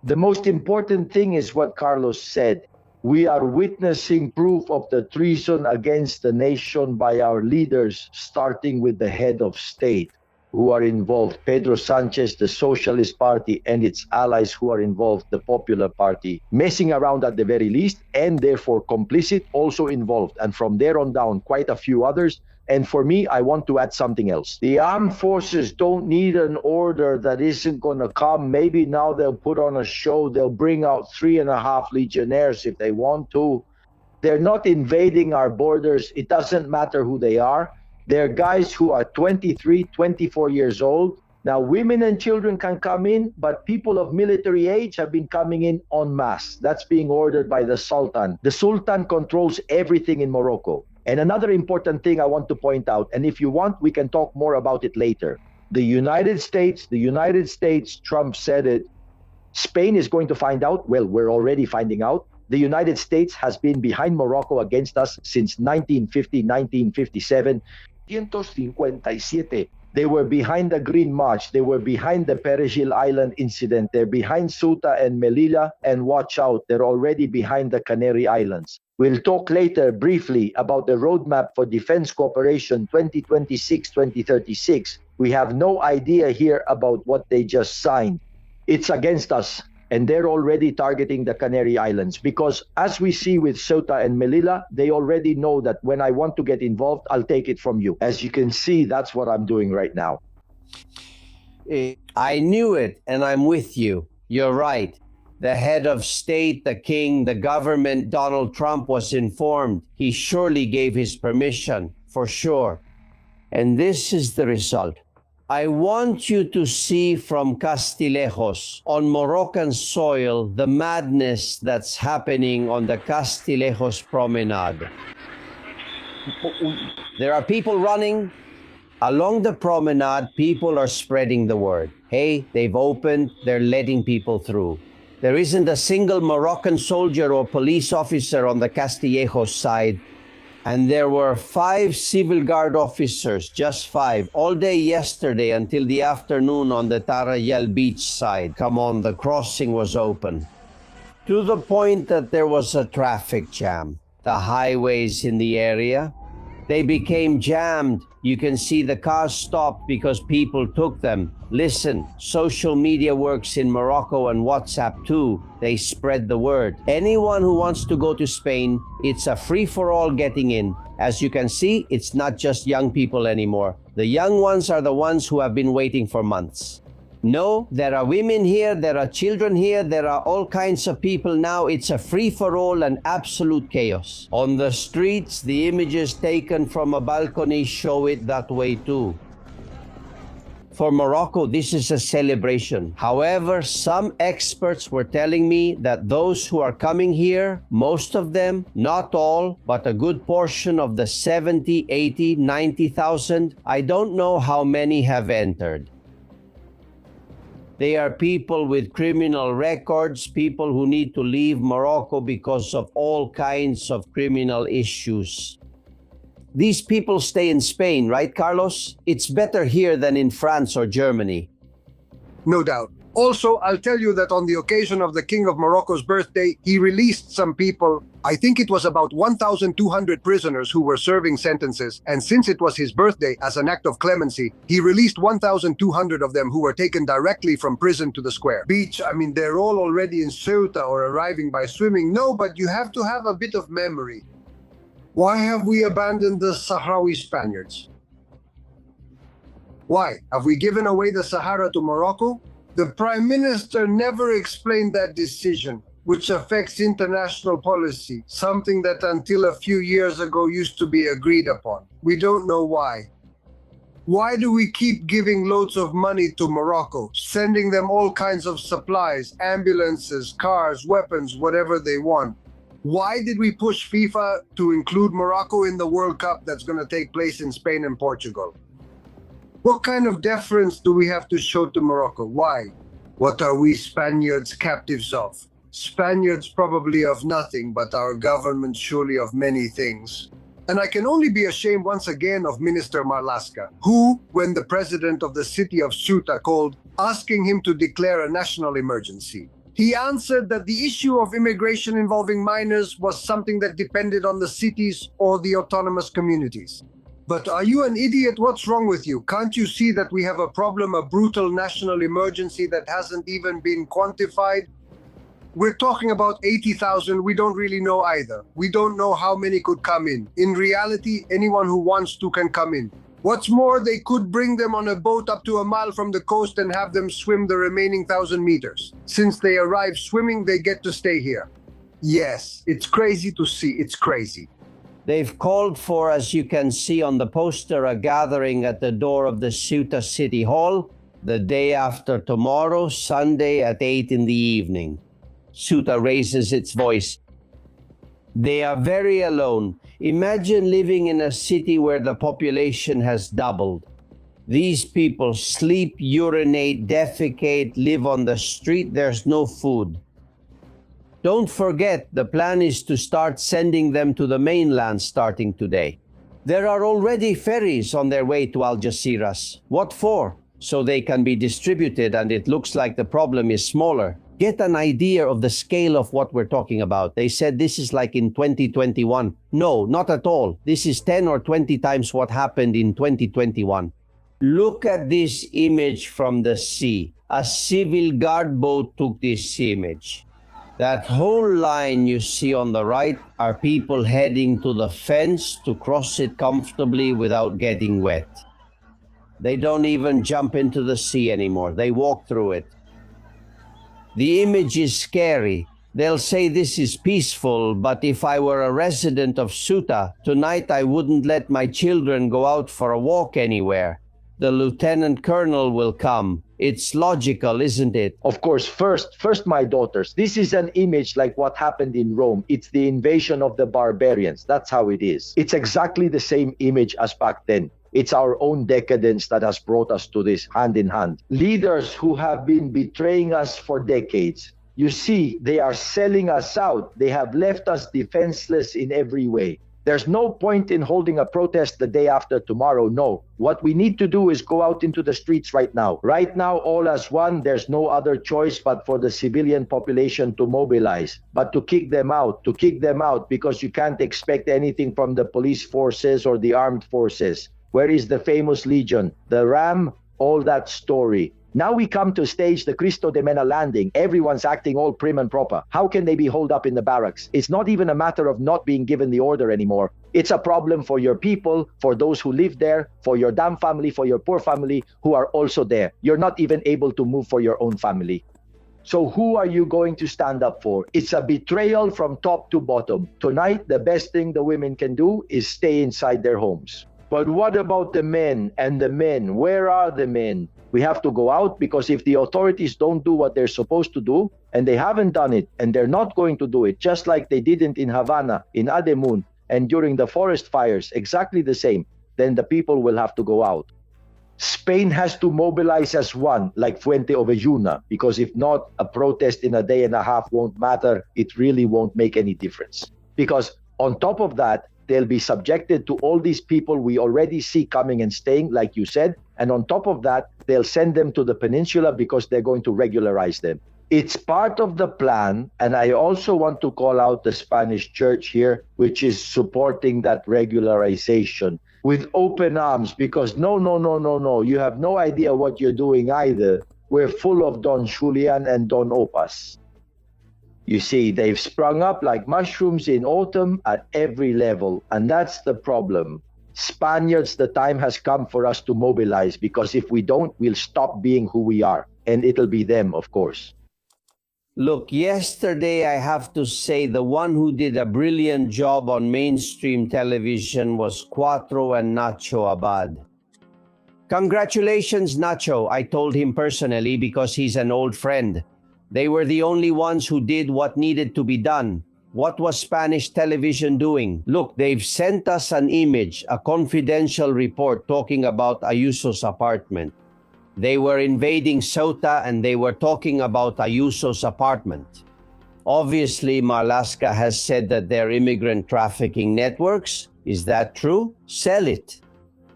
The most important thing is what Carlos said. We are witnessing proof of the treason against the nation by our leaders, starting with the head of state who are involved, Pedro Sanchez, the Socialist Party, and its allies who are involved, the Popular Party, messing around at the very least, and therefore complicit, also involved. And from there on down, quite a few others. And for me, I want to add something else. The armed forces don't need an order that isn't going to come. Maybe now they'll put on a show. They'll bring out 3.5 legionnaires if they want to. They're not invading our borders. It doesn't matter who they are. They're guys who are 23, 24 years old. Now, women and children can come in, but people of military age have been coming in en masse. That's being ordered by the Sultan. The Sultan controls everything in Morocco. And another important thing I want to point out, and if you want, we can talk more about it later. The United States, Trump said it, Spain is going to find out. Well, we're already finding out. The United States has been behind Morocco against us since 1950, 1957. 1957. They were behind the Green March. They were behind the Perejil Island incident. They're behind Ceuta and Melilla. And watch out, they're already behind the Canary Islands. We'll talk later briefly about the roadmap for defense cooperation 2026-2036. We have no idea here about what they just signed. It's against us. And they're already targeting the Canary Islands because, as we see with Ceuta and Melilla, they already know that when I want to get involved, I'll take it from you. As you can see, that's what I'm doing right now. I knew it, and I'm with you. You're right. The head of state, the king, the government, Donald Trump was informed. He surely gave his permission, for sure. And this is the result. I want you to see from Castillejos, on Moroccan soil, the madness that's happening on the Castillejos promenade. There are people running. Along the promenade, people are spreading the word. Hey, they've opened, they're letting people through. There isn't a single Moroccan soldier or police officer on the Castillejos side. And there were 5 civil guard officers, just 5, all day yesterday until the afternoon on the Tarayel beach side. Come on, the crossing was open. To the point that there was a traffic jam. The highways in the area, they became jammed. You can see the cars stopped because people took them. Listen, social media works in Morocco and WhatsApp too. They spread the word. Anyone who wants to go to Spain, it's a free-for-all getting in. As you can see, it's not just young people anymore. The young ones are the ones who have been waiting for months. No, there are women here, there are children here, there are all kinds of people now. It's a free-for-all and absolute chaos. On the streets, the images taken from a balcony show it that way too. For Morocco, this is a celebration. However, some experts were telling me that those who are coming here, most of them, not all, but a good portion of the 70, 80, 90,000, I don't know how many have entered. They are people with criminal records, people who need to leave Morocco because of all kinds of criminal issues. These people stay in Spain, right, Carlos? It's better here than in France or Germany. No doubt. Also, I'll tell you that on the occasion of the King of Morocco's birthday, he released some people. I think it was about 1,200 prisoners who were serving sentences, and since it was his birthday, as an act of clemency, he released 1,200 of them who were taken directly from prison to the square. Beach, I mean, they're all already in Ceuta or arriving by swimming. No, but you have to have a bit of memory. Why have we abandoned the Sahrawi Spaniards? Why? Have we given away the Sahara to Morocco? The Prime Minister never explained that decision. which affects international policy, something that until a few years ago used to be agreed upon. We don't know why. Why do we keep giving loads of money to Morocco, sending them all kinds of supplies, ambulances, cars, weapons, whatever they want? Why did we push FIFA to include Morocco in the World Cup that's going to take place in Spain and Portugal? What kind of deference do we have to show to Morocco? Why? What are we Spaniards captives of? Spaniards probably of nothing, but our government surely of many things. And I can only be ashamed once again of Minister Marlaska, who, when the president of the city of Ceuta called, asking him to declare a national emergency, he answered that the issue of immigration involving minors was something that depended on the cities or the autonomous communities. But are you an idiot? What's wrong with you? Can't you see that we have a problem, a brutal national emergency that hasn't even been quantified? We're talking about 80,000. We don't really know either. We don't know how many could come in. In reality, anyone who wants to can come in. What's more, they could bring them on a boat up to a mile from the coast and have them swim the remaining 1,000 meters. Since they arrive swimming, they get to stay here. Yes, it's crazy to see. It's crazy. They've called for, as you can see on the poster, a gathering at the door of the Ceuta City Hall the day after tomorrow, Sunday at 8 in the evening. Ceuta raises its voice. They are very alone. Imagine living in a city where the population has doubled. These people sleep, urinate, defecate, live on the street. There's no food. Don't forget, the plan is to start sending them to the mainland starting today. There are already ferries on their way to Algeciras. What for? So they can be distributed, and it looks like the problem is smaller. Get an idea of the scale of what we're talking about. They said this is like in 2021. No, not at all. This is 10 or 20 times what happened in 2021. Look at this image from the sea. A civil guard boat took this image. That whole line you see on the right are people heading to the fence to cross it comfortably without getting wet. They don't even jump into the sea anymore. They walk through it. The image is scary. They'll say this is peaceful, but if I were a resident of Ceuta, tonight I wouldn't let my children go out for a walk anywhere. The lieutenant colonel will come. It's logical, isn't it? Of course, first, my daughters, this is an image like what happened in Rome. It's the invasion of the barbarians. That's how it is. It's exactly the same image as back then. It's our own decadence that has brought us to this hand in hand. Leaders who have been betraying us for decades. You see, they are selling us out. They have left us defenseless in every way. There's no point in holding a protest the day after tomorrow. No. What we need to do is go out into the streets right now. Right now, all as one, there's no other choice but for the civilian population to mobilize, but to kick them out, because you can't expect anything from the police forces or the armed forces. Where is the famous legion? The ram? All that story. Now we come to stage the Cristo de Mena landing. Everyone's acting all prim and proper. How can they be holed up in the barracks? It's not even a matter of not being given the order anymore. It's a problem for your people, for those who live there, for your damn family, for your poor family who are also there. You're not even able to move for your own family. So who are you going to stand up for? It's a betrayal from top to bottom. Tonight, the best thing the women can do is stay inside their homes. But what about the men and the men? Where are the men? We have to go out, because if the authorities don't do what they're supposed to do, and they haven't done it, and they're not going to do it, just like they didn't in Havana, in Ademun, and during the forest fires, exactly the same, then the people will have to go out. Spain has to mobilize as one, like Fuente Ovejuna, because if not, a protest in a day and a half won't matter. It really won't make any difference. Because on top of that, they'll be subjected to all these people we already see coming and staying, like you said. And on top of that, they'll send them to the peninsula because they're going to regularize them. It's part of the plan. And I also want to call out the Spanish church here, which is supporting that regularization with open arms, because no, you have no idea what you're doing either. We're full of Don Julian and Don Opas. You see, they've sprung up like mushrooms in autumn at every level, and that's the problem. Spaniards, the time has come for us to mobilize, because if we don't, we'll stop being who we are, and it'll be them, of course. Look, yesterday I have to say the one who did a brilliant job on mainstream television was Cuatro and Nacho Abad. Congratulations, Nacho, I told him personally because he's an old friend. They were the only ones who did what needed to be done. What was Spanish television doing? Look, they've sent us an image, a confidential report talking about Ayuso's apartment. They were invading Ceuta and they were talking about Ayuso's apartment. Obviously, Marlaska has said that they're immigrant trafficking networks. Is that true? Sell it.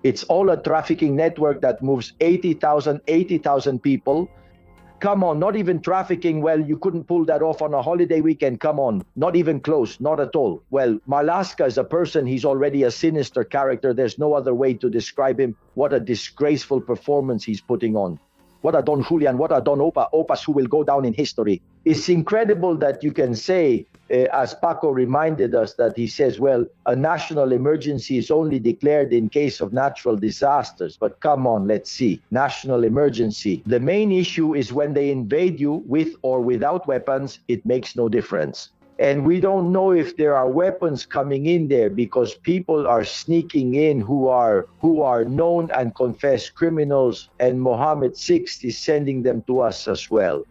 It's all a trafficking network that moves 80,000 people. Come on, not even trafficking. Well, you couldn't pull that off on a holiday weekend. Come on, not even close, not at all. Well, Marlaska is a person, he's already a sinister character. There's no other way to describe him. What a disgraceful performance he's putting on. What a Don Julian, what a Don Opas who will go down in history. It's incredible that you can say, as PACO reminded us, that he says, well, a national emergency is only declared in case of natural disasters. But come on, let's see. National emergency. The main issue is when they invade you with or without weapons, it makes no difference. And we don't know if there are weapons coming in there because people are sneaking in who are known and confessed criminals, and Mohammed VI is sending them to us as well.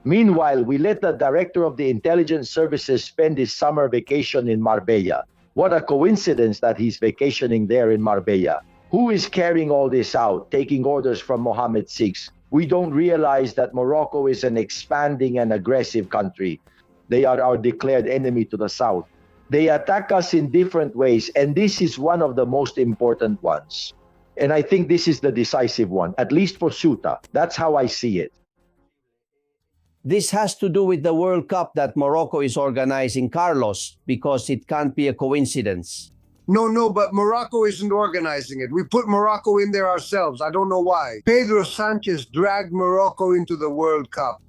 Meanwhile, we let the director of the intelligence services spend his summer vacation in Marbella. What a coincidence that he's vacationing there in Marbella. Who is carrying all this out, taking orders from Mohammed VI? We don't realize that Morocco is an expanding and aggressive country. They are our declared enemy to the south. They attack us in different ways, and this is one of the most important ones. And I think this is the decisive one, at least for Ceuta. That's how I see it. This has to do with the World Cup that Morocco is organizing, Carlos, because it can't be a coincidence. No, but Morocco isn't organizing it. We put Morocco in there ourselves. I don't know why. Pedro Sanchez dragged Morocco into the World Cup.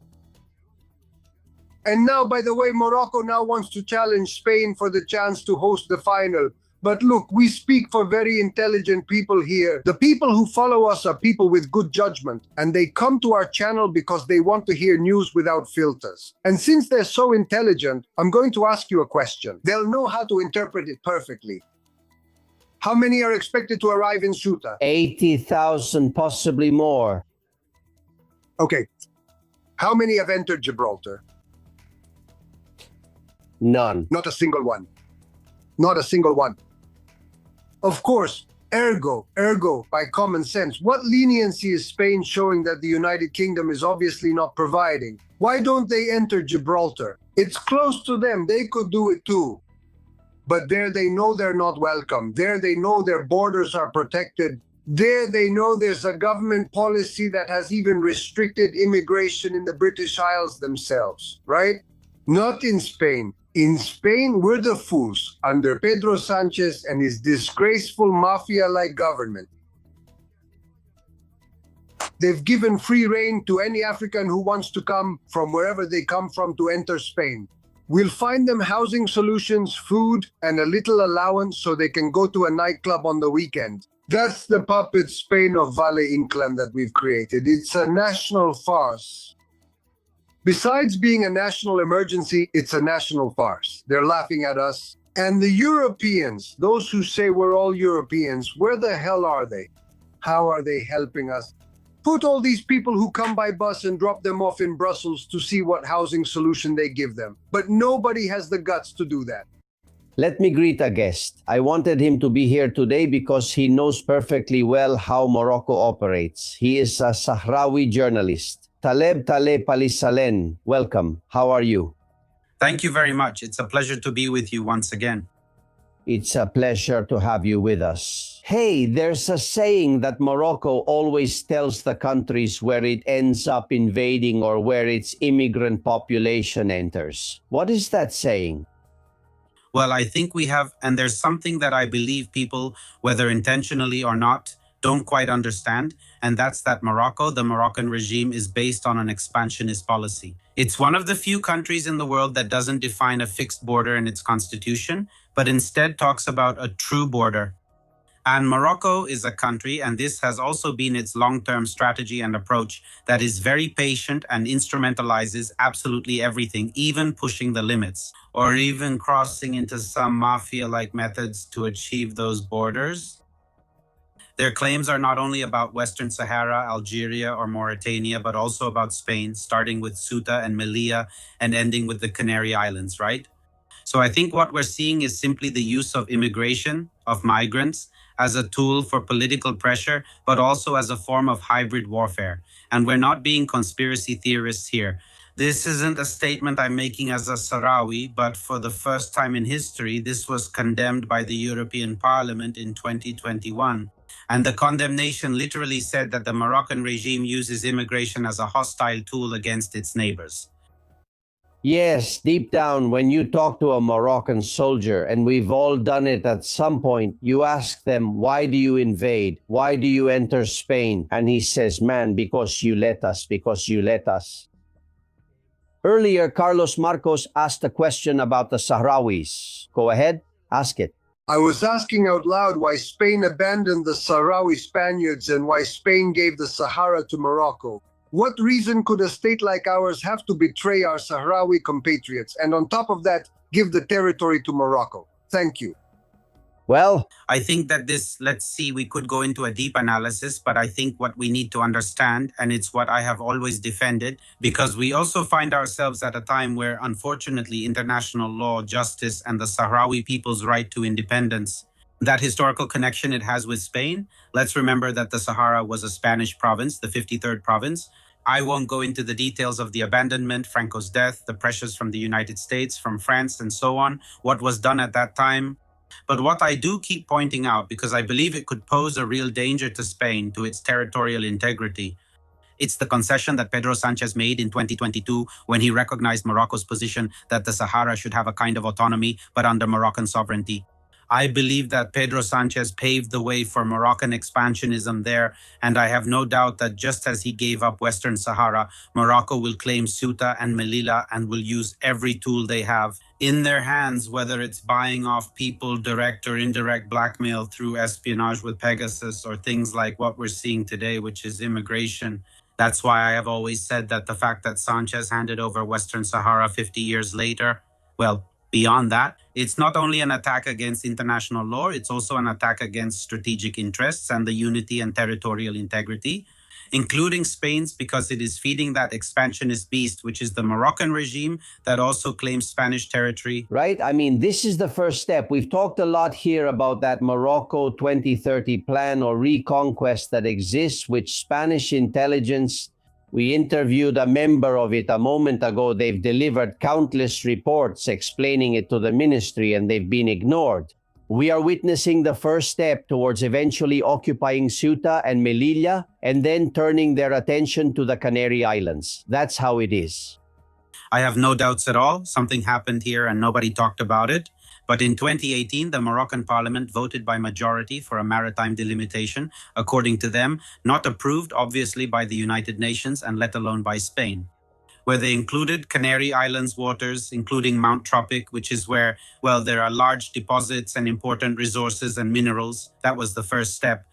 And now, by the way, Morocco now wants to challenge Spain for the chance to host the final. But look, we speak for very intelligent people here. The people who follow us are people with good judgment, and they come to our channel because they want to hear news without filters. And since they're so intelligent, I'm going to ask you a question. They'll know how to interpret it perfectly. How many are expected to arrive in Ceuta? 80,000, possibly more. Okay. How many have entered Gibraltar? None. Not a single one. Not a single one. Of course, ergo, by common sense, what leniency is Spain showing that the United Kingdom is obviously not providing? Why don't they enter Gibraltar? It's close to them, they could do it too. But there they know they're not welcome. There they know their borders are protected. There they know there's a government policy that has even restricted immigration in the British Isles themselves, right? Not in Spain. In Spain, we're the fools under Pedro Sanchez and his disgraceful mafia-like government. They've given free rein to any African who wants to come from wherever they come from to enter Spain. We'll find them housing solutions, food, and a little allowance so they can go to a nightclub on the weekend. That's the puppet Spain of Valle Inclán that we've created. It's a national farce. Besides being a national emergency, it's a national farce. They're laughing at us. And the Europeans, those who say we're all Europeans, where the hell are they? How are they helping us? Put all these people who come by bus and drop them off in Brussels to see what housing solution they give them. But nobody has the guts to do that. Let me greet a guest. I wanted him to be here today because he knows perfectly well how Morocco operates. He is a Sahrawi journalist. Taleb Palisalen, welcome. How are you? Thank you very much. It's a pleasure to be with you once again. It's a pleasure to have you with us. Hey, there's a saying that Morocco always tells the countries where it ends up invading or where its immigrant population enters. What is that saying? Well, I think we have, and there's something that I believe people, whether intentionally or not, don't quite understand, and that's that Morocco, the Moroccan regime, is based on an expansionist policy. It's one of the few countries in the world that doesn't define a fixed border in its constitution, but instead talks about a true border. And Morocco is a country, and this has also been its long-term strategy and approach, that is very patient and instrumentalizes absolutely everything, even pushing the limits, or even crossing into some mafia-like methods to achieve those borders. Their claims are not only about Western Sahara, Algeria, or Mauritania, but also about Spain, starting with Ceuta and Melilla and ending with the Canary Islands, right? So I think what we're seeing is simply the use of immigration, of migrants, as a tool for political pressure, but also as a form of hybrid warfare. And we're not being conspiracy theorists here. This isn't a statement I'm making as a Sahrawi, but for the first time in history, this was condemned by the European Parliament in 2021. And the condemnation literally said that the Moroccan regime uses immigration as a hostile tool against its neighbors. Yes, deep down, when you talk to a Moroccan soldier, and we've all done it at some point, you ask them, why do you invade? Why do you enter Spain? And he says, man, because you let us, because you let us. Earlier, Carlos Marcos asked a question about the Sahrawis. Go ahead, ask it. I was asking out loud why Spain abandoned the Sahrawi Spaniards and why Spain gave the Sahara to Morocco. What reason could a state like ours have to betray our Sahrawi compatriots and on top of that, give the territory to Morocco? Thank you. Well, I think that we could go into a deep analysis, but I think what we need to understand, and it's what I have always defended, because we also find ourselves at a time where, unfortunately, international law, justice, and the Sahrawi people's right to independence, that historical connection it has with Spain. Let's remember that the Sahara was a Spanish province, the 53rd province. I won't go into the details of the abandonment, Franco's death, the pressures from the United States, from France, and so on, what was done at that time. But what I do keep pointing out, because I believe it could pose a real danger to Spain, to its territorial integrity, it's the concession that Pedro Sanchez made in 2022 when he recognized Morocco's position that the Sahara should have a kind of autonomy, but under Moroccan sovereignty. I believe that Pedro Sanchez paved the way for Moroccan expansionism there, and I have no doubt that just as he gave up Western Sahara, Morocco will claim Ceuta and Melilla and will use every tool they have in their hands, whether it's buying off people, direct or indirect blackmail through espionage with Pegasus, or things like what we're seeing today, which is immigration. That's why I have always said that the fact that Sanchez handed over Western Sahara 50 years later, well, beyond that, it's not only an attack against international law, it's also an attack against strategic interests and the unity and territorial integrity, including Spain's, because it is feeding that expansionist beast, which is the Moroccan regime that also claims Spanish territory. Right? I mean, this is the first step. We've talked a lot here about that Morocco 2030 plan or reconquest that exists, which Spanish intelligence. We interviewed a member of it a moment ago. They've delivered countless reports explaining it to the ministry, and they've been ignored. We are witnessing the first step towards eventually occupying Ceuta and Melilla and then turning their attention to the Canary Islands. That's how it is. I have no doubts at all. Something happened here and nobody talked about it. But in 2018, the Moroccan parliament voted by majority for a maritime delimitation, according to them, not approved, obviously, by the United Nations and let alone by Spain, where they included Canary Islands waters, including Mount Tropic, which is where, well, there are large deposits and important resources and minerals. That was the first step.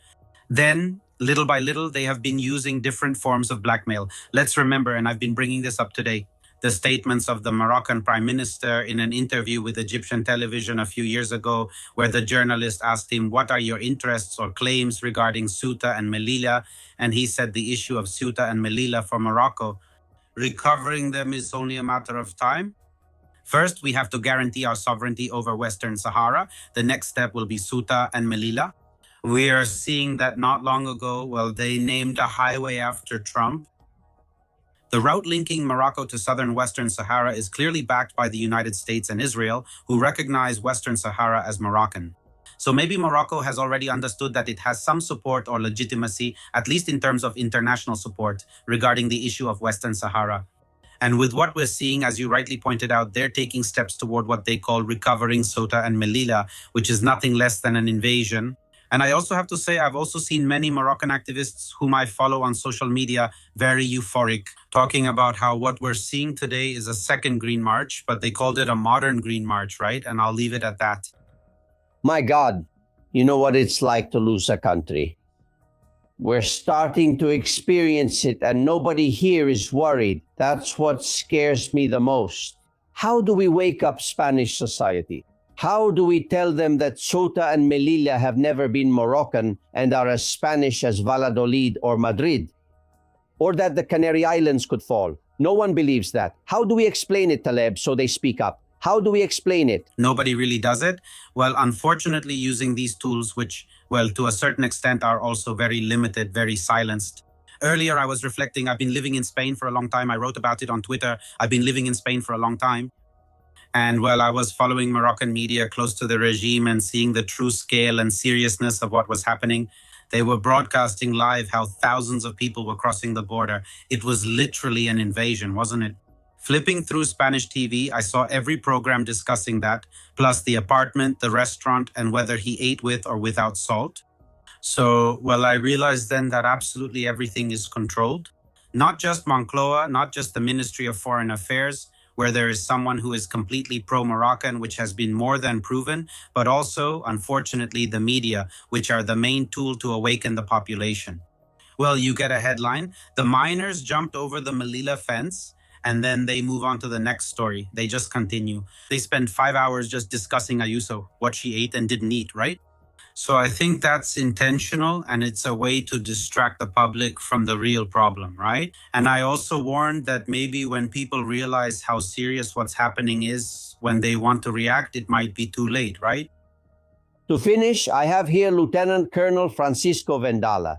Then, little by little, they have been using different forms of blackmail. Let's remember, and I've been bringing this up today, the statements of the Moroccan prime minister in an interview with Egyptian television a few years ago, where the journalist asked him, what are your interests or claims regarding Ceuta and Melilla? And he said the issue of Ceuta and Melilla for Morocco, recovering them is only a matter of time. First, we have to guarantee our sovereignty over Western Sahara. The next step will be Ceuta and Melilla. We are seeing that not long ago, well, they named a highway after Trump. The route linking Morocco to southern Western Sahara is clearly backed by the United States and Israel, who recognize Western Sahara as Moroccan. So maybe Morocco has already understood that it has some support or legitimacy, at least in terms of international support, regarding the issue of Western Sahara. And with what we're seeing, as you rightly pointed out, they're taking steps toward what they call recovering Ceuta and Melilla, which is nothing less than an invasion. And I also have to say, I've also seen many Moroccan activists whom I follow on social media very euphoric, talking about how what we're seeing today is a second Green March, but they called it a modern Green March, right? And I'll leave it at that. My God, You know what it's like to lose a country. We're starting to experience it and nobody here is worried. That's what scares me the most. How do we wake up Spanish society? How do we tell them that Ceuta and Melilla have never been Moroccan and are as Spanish as Valladolid or Madrid? Or that the Canary Islands could fall? No one believes that. How do we explain it, Taleb, so they speak up? How do we explain it? Nobody really does it. Well, unfortunately, using these tools, which, well, to a certain extent are also very limited, very silenced. Earlier, I was reflecting, I've been living in Spain for a long time. I wrote about it on Twitter. I've been living in Spain for a long time. And well, I was following Moroccan media close to the regime and seeing the true scale and seriousness of what was happening. They were broadcasting live how thousands of people were crossing the border. It was literally an invasion, wasn't it? Flipping through Spanish TV, I saw every program discussing that, plus the apartment, the restaurant, and whether he ate with or without salt. So, well, I realized then that absolutely everything is controlled. Not just Moncloa, not just the Ministry of Foreign Affairs, where there is someone who is completely pro-Moroccan, which has been more than proven, but also, unfortunately, the media, which are the main tool to awaken the population. Well, you get a headline. The miners jumped over the Melilla fence, and then they move on to the next story. They just continue. They spend 5 hours just discussing Ayuso, what she ate and didn't eat, right? So I think that's intentional, and it's a way to distract the public from the real problem, right? And I also warned that maybe when people realize how serious what's happening is, when they want to react, it might be too late, right? To finish, I have here Lieutenant Colonel Francisco Vendala.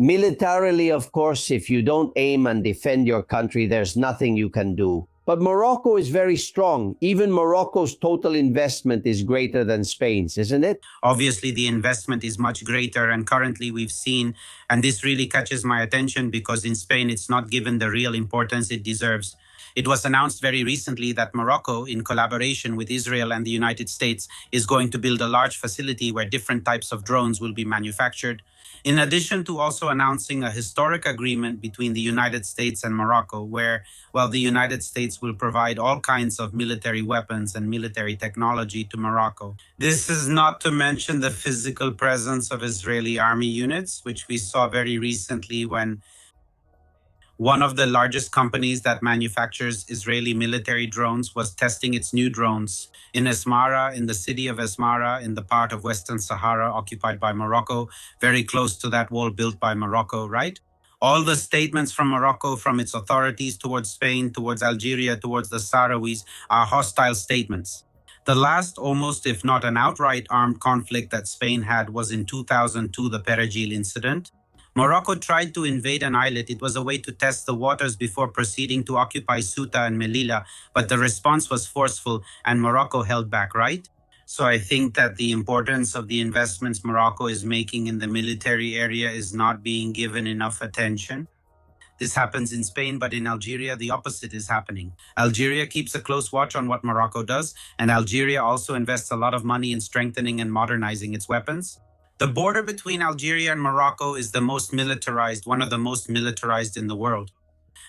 Militarily, of course, if you don't aim and defend your country, there's nothing you can do. But Morocco is very strong. Even Morocco's total investment is greater than Spain's, isn't it? Obviously, the investment is much greater, and currently we've seen, and this really catches my attention because in Spain it's not given the real importance it deserves. It was announced very recently that Morocco, in collaboration with Israel and the United States, is going to build a large facility where different types of drones will be manufactured. In addition to also announcing a historic agreement between the United States and Morocco, where, well, the United States will provide all kinds of military weapons and military technology to Morocco. This is not to mention the physical presence of Israeli army units, which we saw very recently when one of the largest companies that manufactures Israeli military drones was testing its new drones in Esmara, in the city of Esmara, in the part of Western Sahara occupied by Morocco, very close to that wall built by Morocco, right? All the statements from Morocco, from its authorities towards Spain, towards Algeria, towards the Sahrawis, are hostile statements. The last, almost if not an outright armed conflict that Spain had was in 2002, the Perejil incident. Morocco tried to invade an islet. It was a way to test the waters before proceeding to occupy Ceuta and Melilla, but the response was forceful and Morocco held back, right? So I think that the importance of the investments Morocco is making in the military area is not being given enough attention. This happens in Spain, but in Algeria, the opposite is happening. Algeria keeps a close watch on what Morocco does, and Algeria also invests a lot of money in strengthening and modernizing its weapons. The border between Algeria and Morocco is the most militarized, one of the most militarized in the world.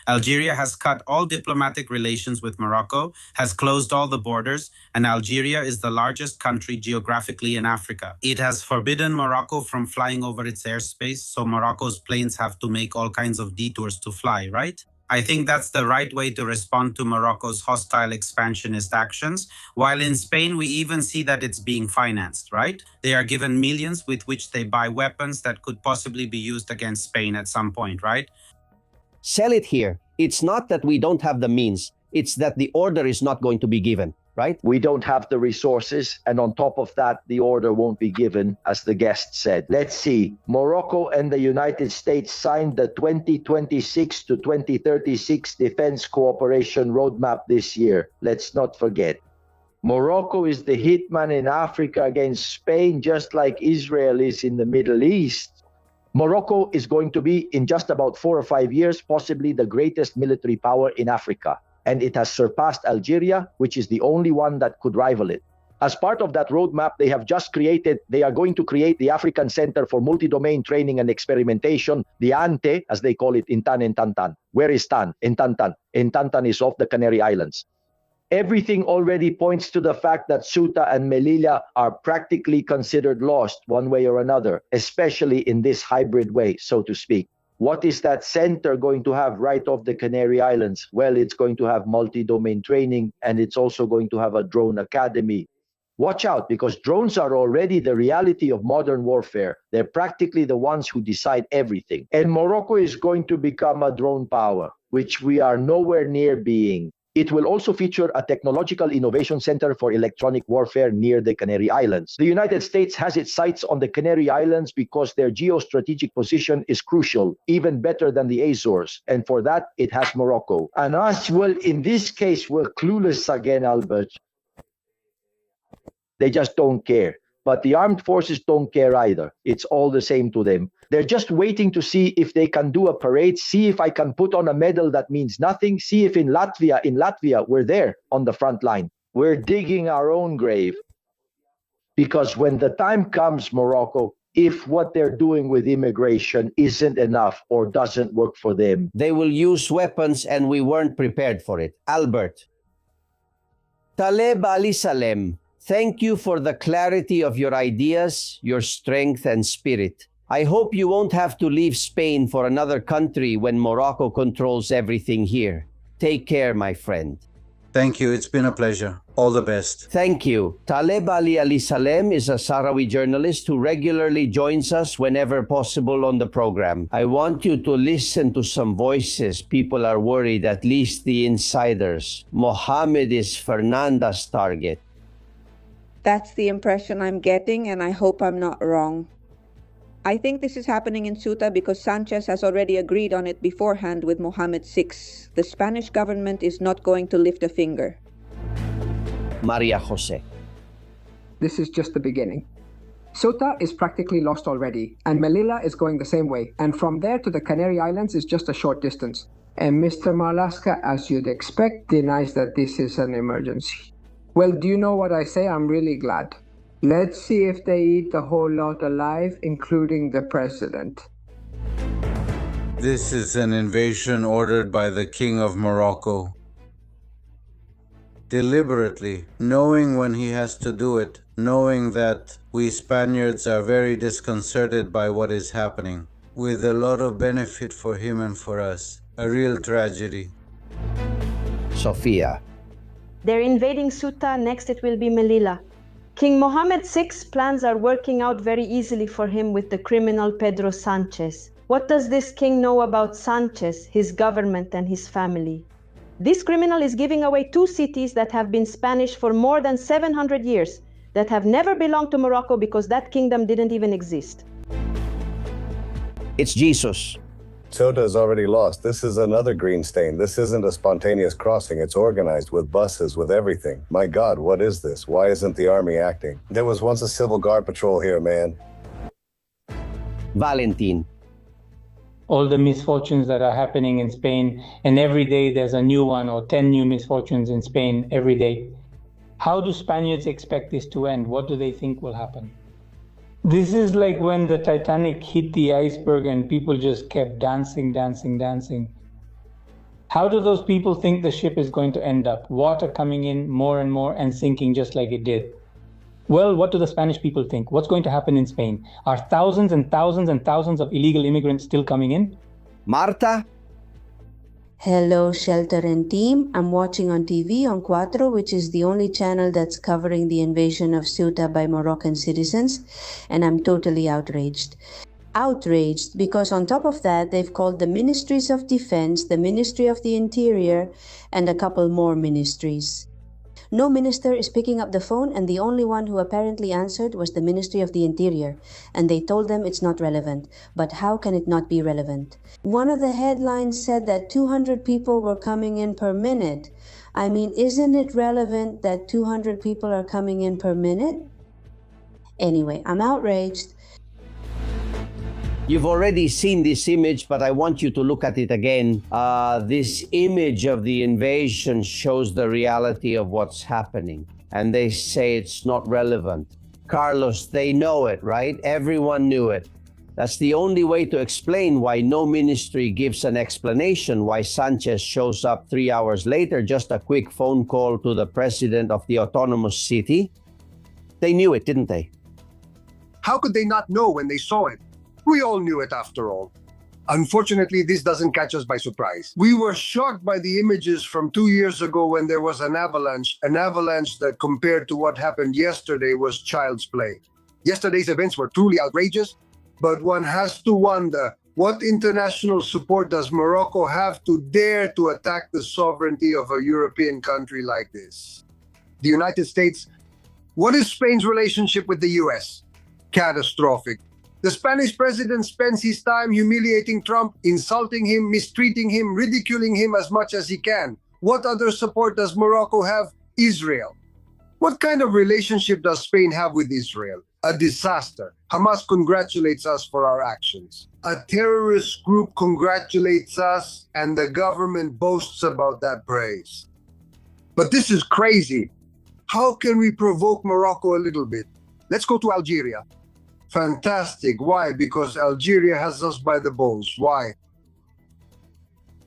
Algeria has cut all diplomatic relations with Morocco, has closed all the borders, and Algeria is the largest country geographically in Africa. It has forbidden Morocco from flying over its airspace, so Morocco's planes have to make all kinds of detours to fly, right? I think that's the right way to respond to Morocco's hostile expansionist actions, while in Spain we even see that it's being financed, right? They are given millions with which they buy weapons that could possibly be used against Spain at some point, right? Sell it here. It's not that we don't have the means, it's that the order is not going to be given, right? We don't have the resources, and on top of that, the order won't be given, as the guest said. Let's see. Morocco and the United States signed the 2026 to 2036 Defense Cooperation Roadmap this year. Let's not forget. Morocco is the hitman in Africa against Spain, just like Israel is in the Middle East. Morocco is going to be, in just about 4 or 5 years, possibly the greatest military power in Africa. And it has surpassed Algeria, which is the only one that could rival it. As part of that roadmap, they are going to create the African Center for Multi-Domain Training and Experimentation, the ANTE, as they call it in Tan and Tantan. Where is Tan? In Tantan. In Tantan is off the Canary Islands. Everything already points to the fact that Ceuta and Melilla are practically considered lost one way or another, especially in this hybrid way, so to speak. What is that center going to have right off the Canary Islands? Well, it's going to have multi-domain training, and it's also going to have a drone academy. Watch out, because drones are already the reality of modern warfare. They're practically the ones who decide everything. And Morocco is going to become a drone power, which we are nowhere near being. It will also feature a technological innovation center for electronic warfare near the Canary Islands. The United States has its sights on the Canary Islands because their geostrategic position is crucial, even better than the Azores. And for that, it has Morocco. And us, well, in this case, we're clueless again, Albert. They just don't care. But the armed forces don't care either. It's all the same to them. They're just waiting to see if they can do a parade, see if I can put on a medal that means nothing, see if in Latvia, we're there on the front line. We're digging our own grave. Because when the time comes, Morocco, if what they're doing with immigration isn't enough or doesn't work for them, they will use weapons and we weren't prepared for it. Albert. Taleb Ali Salem. Thank you for the clarity of your ideas, your strength and spirit. I hope you won't have to leave Spain for another country when Morocco controls everything here. Take care, my friend. Thank you. It's been a pleasure. All the best. Thank you. Taleb Ali Salem is a Sahrawi journalist who regularly joins us whenever possible on the program. I want you to listen to some voices. People are worried, at least the insiders. Mohammed is Fernanda's target. That's the impression I'm getting, and I hope I'm not wrong. I think this is happening in Ceuta because Sanchez has already agreed on it beforehand with Mohammed VI. The Spanish government is not going to lift a finger. Maria Jose. This is just the beginning. Ceuta is practically lost already, and Melilla is going the same way, and from there to the Canary Islands is just a short distance. And Mr. Marlaska, as you'd expect, denies that this is an emergency. Well, do you know what I say? I'm really glad. Let's see if they eat the whole lot alive, including the president. This is an invasion ordered by the King of Morocco. Deliberately, knowing when he has to do it, knowing that we Spaniards are very disconcerted by what is happening, with a lot of benefit for him and for us. A real tragedy. Sofia. They're invading Ceuta, next it will be Melilla. King Mohammed VI's plans are working out very easily for him with the criminal Pedro Sanchez. What does this king know about Sanchez, his government and his family? This criminal is giving away 2 cities that have been Spanish for more than 700 years, that have never belonged to Morocco because that kingdom didn't even exist. It's Jesus. Ceuta is already lost. This is another green stain. This isn't a spontaneous crossing. It's organized with buses, with everything. My God, what is this? Why isn't the army acting? There was once a civil guard patrol here, man. Valentin. All the misfortunes that are happening in Spain, and every day there's a new one or 10 new misfortunes in Spain every day. How do Spaniards expect this to end? What do they think will happen? This is like when the Titanic hit the iceberg and people just kept dancing. How do those people think the ship is going to end up? Water coming in more and more and sinking just like it did. Well, what do the Spanish people think? What's going to happen in Spain? Are thousands and thousands and thousands of illegal immigrants still coming in? Marta? Hello, Shelter and team. I'm watching on TV on Cuatro, which is the only channel that's covering the invasion of Ceuta by Moroccan citizens, and I'm totally outraged. Outraged because on top of that, they've called the Ministries of Defense, the Ministry of the Interior, and a couple more ministries. No minister is picking up the phone, and the only one who apparently answered was the Ministry of the Interior, and they told them it's not relevant. But how can it not be relevant? One of the headlines said that 200 people were coming in per minute. I mean, isn't it relevant that 200 people are coming in per minute? Anyway, I'm outraged. You've already seen this image, but I want you to look at it again. This image of the invasion shows the reality of what's happening. And they say it's not relevant. Carlos, they know it, right? Everyone knew it. That's the only way to explain why no ministry gives an explanation why Sanchez shows up 3 hours later, just a quick phone call to the president of the autonomous city. They knew it, didn't they? How could they not know when they saw it? We all knew it after all. Unfortunately, this doesn't catch us by surprise. We were shocked by the images from 2 years ago when there was an avalanche that compared to what happened yesterday was child's play. Yesterday's events were truly outrageous, but one has to wonder, what international support does Morocco have to dare to attack the sovereignty of a European country like this? The United States. What is Spain's relationship with the US? Catastrophic. The Spanish president spends his time humiliating Trump, insulting him, mistreating him, ridiculing him as much as he can. What other support does Morocco have? Israel. What kind of relationship does Spain have with Israel? A disaster. Hamas congratulates us for our actions. A terrorist group congratulates us, and the government boasts about that praise. But this is crazy. How can we provoke Morocco a little bit? Let's go to Algeria. Fantastic. Why? Because Algeria has us by the balls. Why?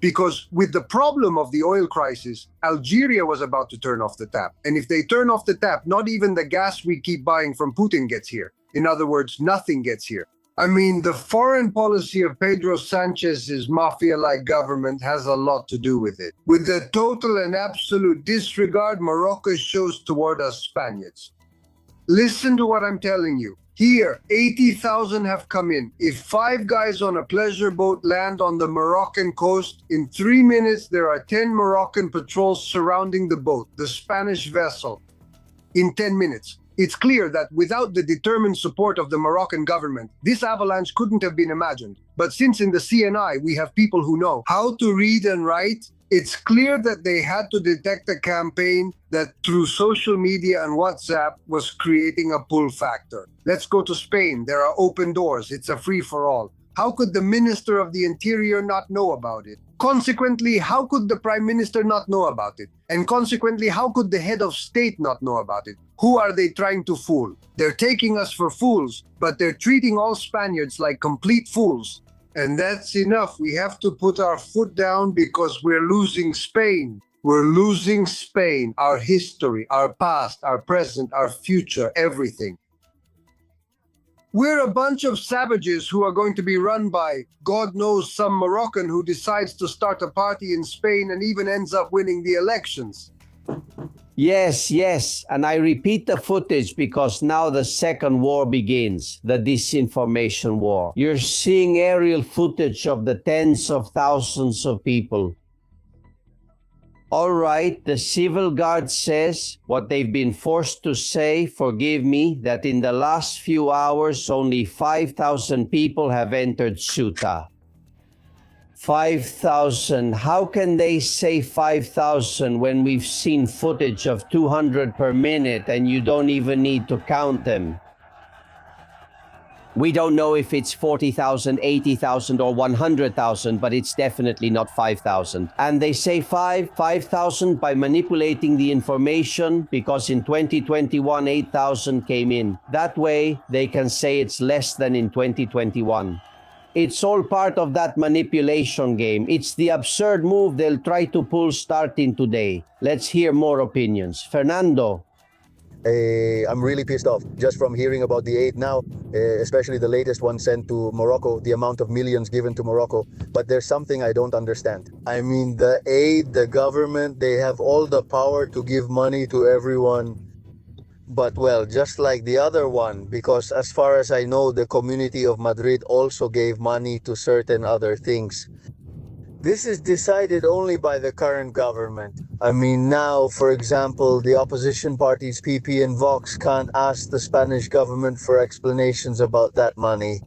Because with the problem of the oil crisis, Algeria was about to turn off the tap. And if they turn off the tap, not even the gas we keep buying from Putin gets here. In other words, nothing gets here. I mean, the foreign policy of Pedro Sanchez's mafia-like government has a lot to do with it. With the total and absolute disregard Morocco shows toward us Spaniards. Listen to what I'm telling you. Here, 80,000 have come in. If 5 guys on a pleasure boat land on the Moroccan coast, in 3 minutes there are 10 Moroccan patrols surrounding the boat, the Spanish vessel. In 10 minutes. It's clear that without the determined support of the Moroccan government, this avalanche couldn't have been imagined. But since in the CNI we have people who know how to read and write, it's clear that they had to detect a campaign that through social media and WhatsApp was creating a pull factor. Let's go to Spain. There are open doors. It's a free-for-all. How could the Minister of the Interior not know about it? Consequently, how could the Prime Minister not know about it? And consequently, how could the head of state not know about it? Who are they trying to fool? They're taking us for fools, but they're treating all Spaniards like complete fools. And that's enough. We have to put our foot down because we're losing Spain. We're losing Spain, our history, our past, our present, our future, everything. We're a bunch of savages who are going to be run by, God knows, some Moroccan who decides to start a party in Spain and even ends up winning the elections. Yes, and I repeat the footage because now the second war begins, the disinformation war. You're seeing aerial footage of the tens of thousands of people. All right, the civil guard says what they've been forced to say, forgive me, that in the last few hours only 5,000 people have entered Ceuta. 5,000. How can they say 5,000 when we've seen footage of 200 per minute and you don't even need to count them? We don't know if it's 40,000, 80,000 or 100,000, but it's definitely not 5,000. And they say 5,000 by manipulating the information because in 2021, 8,000 came in. That way, they can say it's less than in 2021. It's all part of that manipulation game. It's the absurd move they'll try to pull starting today. Let's hear more opinions. Fernando. I'm really pissed off just from hearing about the aid now, especially the latest one sent to Morocco, the amount of millions given to Morocco. But there's something I don't understand. I mean, the aid, the government, they have all the power to give money to everyone. But well, just like the other one, because as far as I know, the community of Madrid also gave money to certain other things. This is decided only by the current government. I mean, now, for example, the opposition parties PP and Vox can't ask the Spanish government for explanations about that money.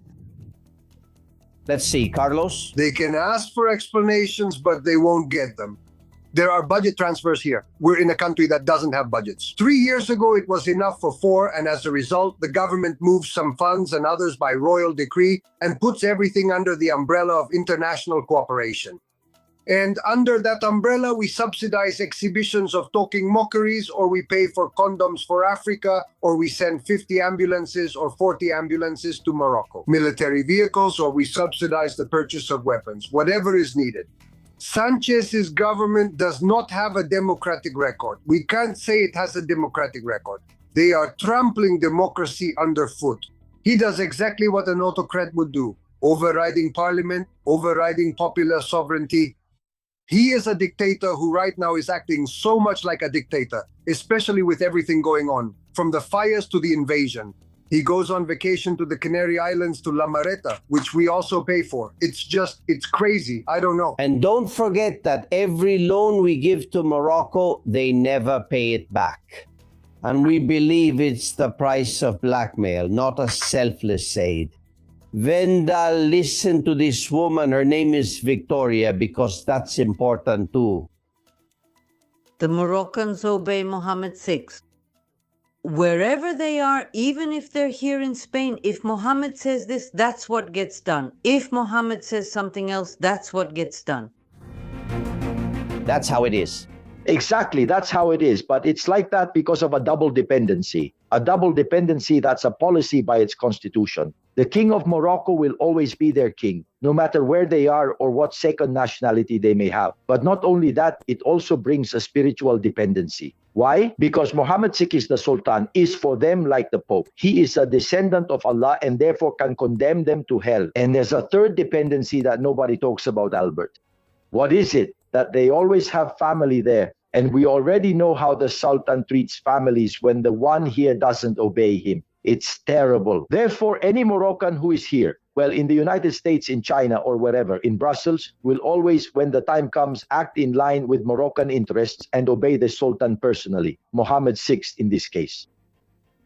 Let's see, Carlos? They can ask for explanations, but they won't get them. There are budget transfers here. We're in a country that doesn't have budgets. 3 years ago, it was enough for 4, and as a result, the government moves some funds and others by royal decree and puts everything under the umbrella of international cooperation. And under that umbrella, we subsidize exhibitions of talking mockeries, or we pay for condoms for Africa, or we send 50 ambulances or 40 ambulances to Morocco, military vehicles, or we subsidize the purchase of weapons, whatever is needed. Sanchez's government does not have a democratic record. We can't say it has a democratic record. They are trampling democracy underfoot. He does exactly what an autocrat would do, overriding parliament, overriding popular sovereignty. He is a dictator who right now is acting so much like a dictator, especially with everything going on, from the fires to the invasion. He goes on vacation to the Canary Islands to La Mareta, which we also pay for. It's crazy. I don't know. And don't forget that every loan we give to Morocco, they never pay it back. And we believe it's the price of blackmail, not a selfless aid. Venda, listen to this woman. Her name is Victoria, because that's important too. The Moroccans obey Mohammed VI. Wherever they are, even if they're here in Spain, if Mohammed says this, that's what gets done. If Mohammed says something else, that's what gets done. That's how it is. Exactly, that's how it is. But it's like that because of a double dependency. A double dependency that's a policy by its constitution. The king of Morocco will always be their king, no matter where they are or what second nationality they may have. But not only that, it also brings a spiritual dependency. Why? Because Mohammed VI is the Sultan, is for them like the Pope. He is a descendant of Allah and therefore can condemn them to hell. And there's a third dependency that nobody talks about, Albert. What is it? That they always have family there. And we already know how the Sultan treats families when the one here doesn't obey him. It's terrible. Therefore, any Moroccan who is here, well, in the United States, in China, or wherever, in Brussels, will always, when the time comes, act in line with Moroccan interests and obey the Sultan personally, Mohammed VI in this case.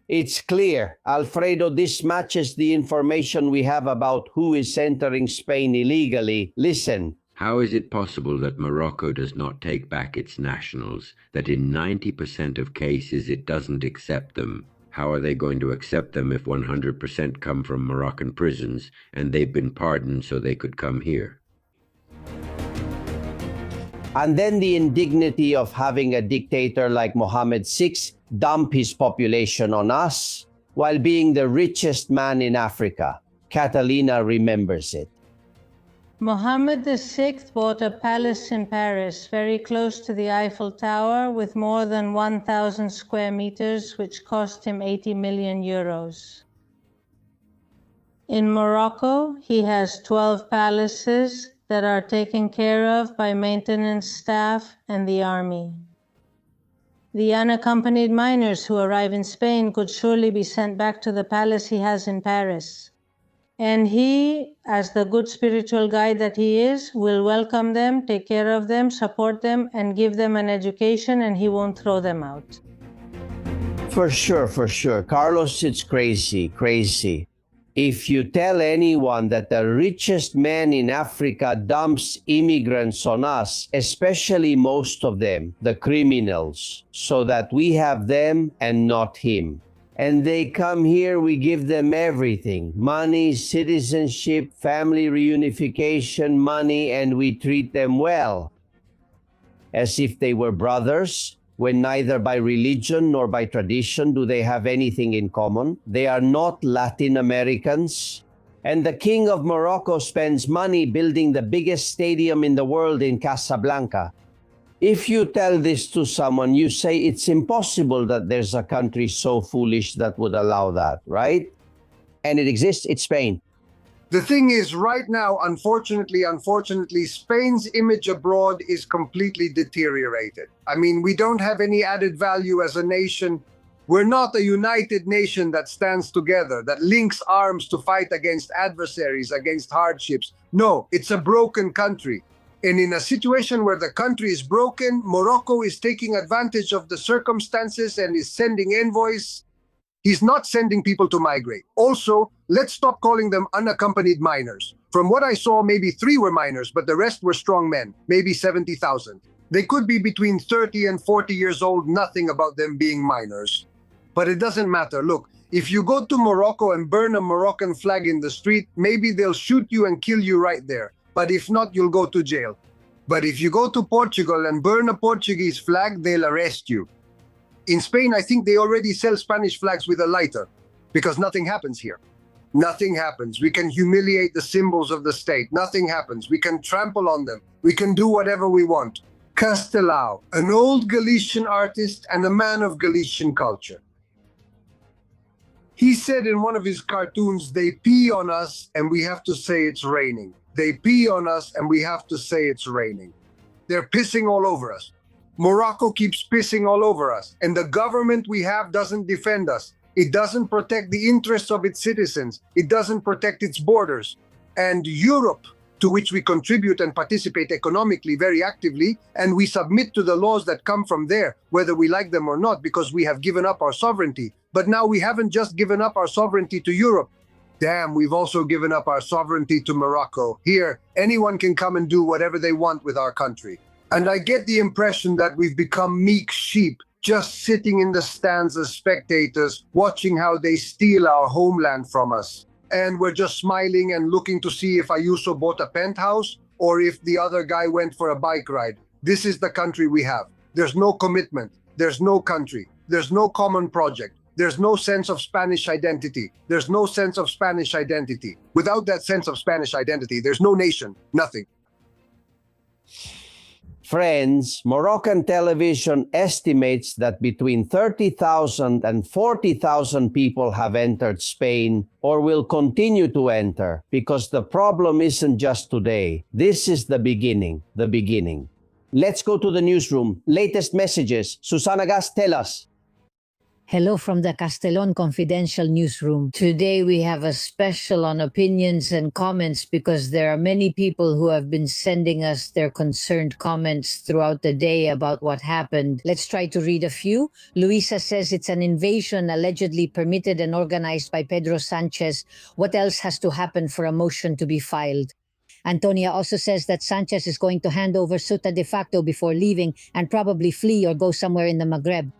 It's clear, Alfredo, this matches the information we have about who is entering Spain illegally. Listen. How is it possible that Morocco does not take back its nationals, that in 90% of cases it doesn't accept them? How are they going to accept them if 100% come from Moroccan prisons and they've been pardoned so they could come here? And then the indignity of having a dictator like Mohammed VI dump his population on us while being the richest man in Africa. Catalina remembers it. Mohammed VI bought a palace in Paris, very close to the Eiffel Tower, with more than 1,000 square meters, which cost him 80 million euros. In Morocco, he has 12 palaces that are taken care of by maintenance staff and the army. The unaccompanied minors who arrive in Spain could surely be sent back to the palace he has in Paris. And he, as the good spiritual guide that he is, will welcome them, take care of them, support them, and give them an education, and he won't throw them out. For sure, for sure. Carlos, it's crazy. If you tell anyone that the richest man in Africa dumps immigrants on us, especially most of them, the criminals, so that we have them and not him. And they come here, we give them everything. Money, citizenship, family reunification, money, and we treat them well. As if they were brothers, when neither by religion nor by tradition do they have anything in common. They are not Latin Americans. And the king of Morocco spends money building the biggest stadium in the world in Casablanca. If you tell this to someone, you say it's impossible that there's a country so foolish that would allow that, right? And it exists, it's Spain. The thing is, right now, unfortunately, Spain's image abroad is completely deteriorated. I mean, we don't have any added value as a nation. We're not a united nation that stands together, that links arms to fight against adversaries, against hardships. No, it's a broken country. And in a situation where the country is broken, Morocco is taking advantage of the circumstances and is sending envoys. He's not sending people to migrate. Also, let's stop calling them unaccompanied minors. From what I saw, maybe 3 were minors, but the rest were strong men, maybe 70,000. They could be between 30 and 40 years old, nothing about them being minors. But it doesn't matter. Look, if you go to Morocco and burn a Moroccan flag in the street, maybe they'll shoot you and kill you right there. But if not, you'll go to jail. But if you go to Portugal and burn a Portuguese flag, they'll arrest you. In Spain, I think they already sell Spanish flags with a lighter because nothing happens here. Nothing happens. We can humiliate the symbols of the state. Nothing happens. We can trample on them. We can do whatever we want. Castelao, an old Galician artist and a man of Galician culture. He said in one of his cartoons, they pee on us and we have to say it's raining. They pee on us and we have to say it's raining. They're pissing all over us. Morocco keeps pissing all over us, and the government we have doesn't defend us. It doesn't protect the interests of its citizens. It doesn't protect its borders. And Europe, to which we contribute and participate economically very actively, and we submit to the laws that come from there, whether we like them or not, because we have given up our sovereignty. But now we haven't just given up our sovereignty to Europe. Damn, we've also given up our sovereignty to Morocco. Here, anyone can come and do whatever they want with our country. And I get the impression that we've become meek sheep, just sitting in the stands as spectators, watching how they steal our homeland from us. And we're just smiling and looking to see if Ayuso bought a penthouse or if the other guy went for a bike ride. This is the country we have. There's no commitment. There's no country. There's no common project. There's no sense of Spanish identity. There's no sense of Spanish identity. Without that sense of Spanish identity, there's no nation, nothing. Friends, Moroccan television estimates that between 30,000 and 40,000 people have entered Spain or will continue to enter, because the problem isn't just today. This is the beginning, the beginning. Let's go to the newsroom. Latest messages. Susana Gas, tell us. Hello from the Castellón Confidential Newsroom. Today we have a special on opinions and comments because there are many people who have been sending us their concerned comments throughout the day about what happened. Let's try to read a few. Luisa says it's an invasion allegedly permitted and organized by Pedro Sanchez. What else has to happen for a motion to be filed? Antonia also says that Sanchez is going to hand over Ceuta de facto before leaving and probably flee or go somewhere in the Maghreb.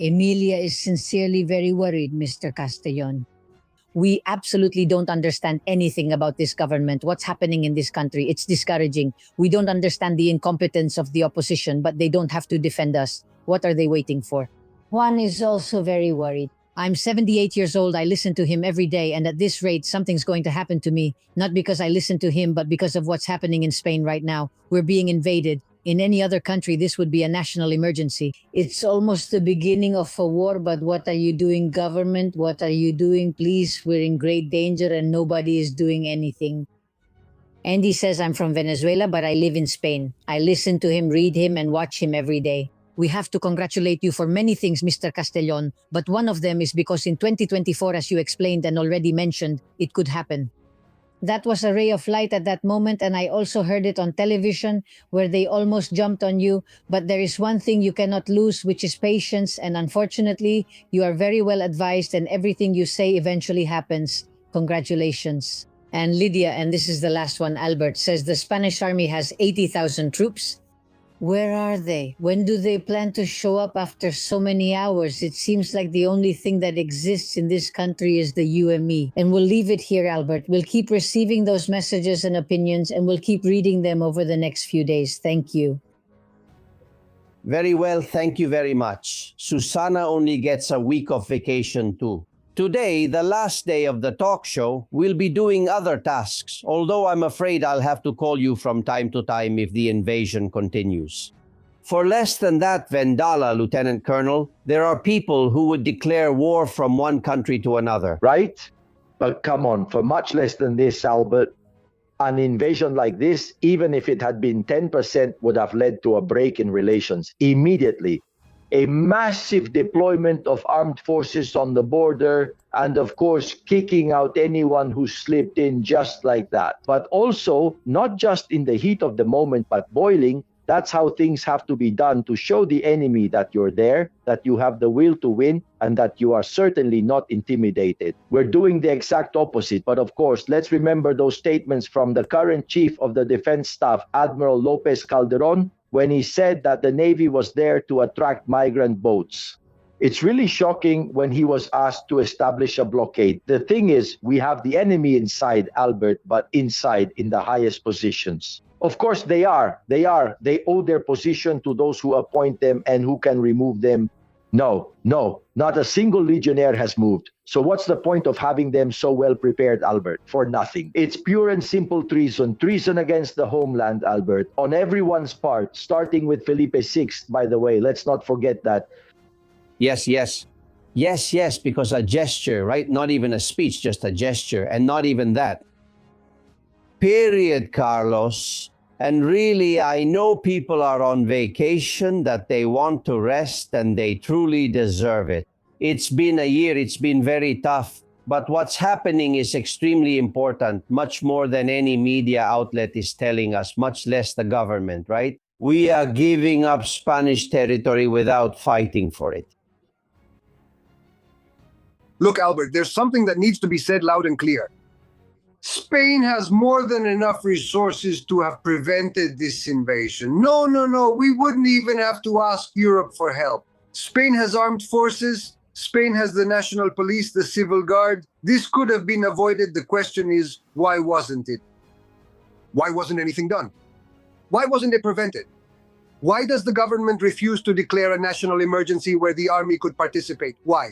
Emilia is sincerely very worried, Mr. Castellón. We absolutely don't understand anything about this government, what's happening in this country. It's discouraging. We don't understand the incompetence of the opposition, but they don't have to defend us. What are they waiting for? Juan is also very worried. I'm 78 years old. I listen to him every day, and at this rate, something's going to happen to me. Not because I listen to him, but because of what's happening in Spain right now. We're being invaded. In any other country, this would be a national emergency. It's almost the beginning of a war, but what are you doing, government? What are you doing? Please, we're in great danger and nobody is doing anything. Andy says, I'm from Venezuela, but I live in Spain. I listen to him, read him, and watch him every day. We have to congratulate you for many things, Mr. Castellón, but one of them is because in 2024, as you explained and already mentioned, it could happen. That was a ray of light at that moment, and I also heard it on television where they almost jumped on you. But there is one thing you cannot lose, which is patience, and unfortunately, you are very well advised and everything you say eventually happens. Congratulations. And Lydia, and this is the last one, Albert, says the Spanish army has 80,000 troops. Where are they? When do they plan to show up after so many hours? It seems like the only thing that exists in this country is the UME. And we'll leave it here, Albert. We'll keep receiving those messages and opinions, and we'll keep reading them over the next few days. Thank you. Very well, thank you very much. Susana only gets a week of vacation too. Today, the last day of the talk show, we'll be doing other tasks, although I'm afraid I'll have to call you from time to time if the invasion continues. For less than that, Vendala, Lieutenant Colonel, there are people who would declare war from one country to another. Right? But come on, for much less than this, Albert, an invasion like this, even if it had been 10%, would have led to a break in relations immediately. A massive deployment of armed forces on the border, and of course, kicking out anyone who slipped in just like that. But also, not just in the heat of the moment, but boiling. That's how things have to be done to show the enemy that you're there, that you have the will to win, and that you are certainly not intimidated. We're doing the exact opposite. But of course, let's remember those statements from the current Chief of the Defense Staff, Admiral Lopez Calderon, when he said that the Navy was there to attract migrant boats. It's really shocking when he was asked to establish a blockade. The thing is, we have the enemy inside, Albert, but inside in the highest positions. Of course they are. They are. They owe their position to those who appoint them and who can remove them. No, not a single legionnaire has moved. So what's the point of having them so well prepared, Albert? For nothing. It's pure and simple treason. Treason against the homeland, Albert, on everyone's part, starting with Felipe VI, by the way. Let's not forget that. Yes, because a gesture, right? Not even a speech, just a gesture, and not even that. Period, Carlos. And really, I know people are on vacation, that they want to rest, and they truly deserve it. It's been a year, it's been very tough, but what's happening is extremely important, much more than any media outlet is telling us, much less the government, right? We are giving up Spanish territory without fighting for it. Look, Albert, there's something that needs to be said loud and clear. Spain has more than enough resources to have prevented this invasion. No, we wouldn't even have to ask Europe for help. Spain has armed forces. Spain has the national police, the civil guard. This could have been avoided. The question is, why wasn't it? Why wasn't anything done? Why wasn't it prevented? Why does the government refuse to declare a national emergency where the army could participate? Why?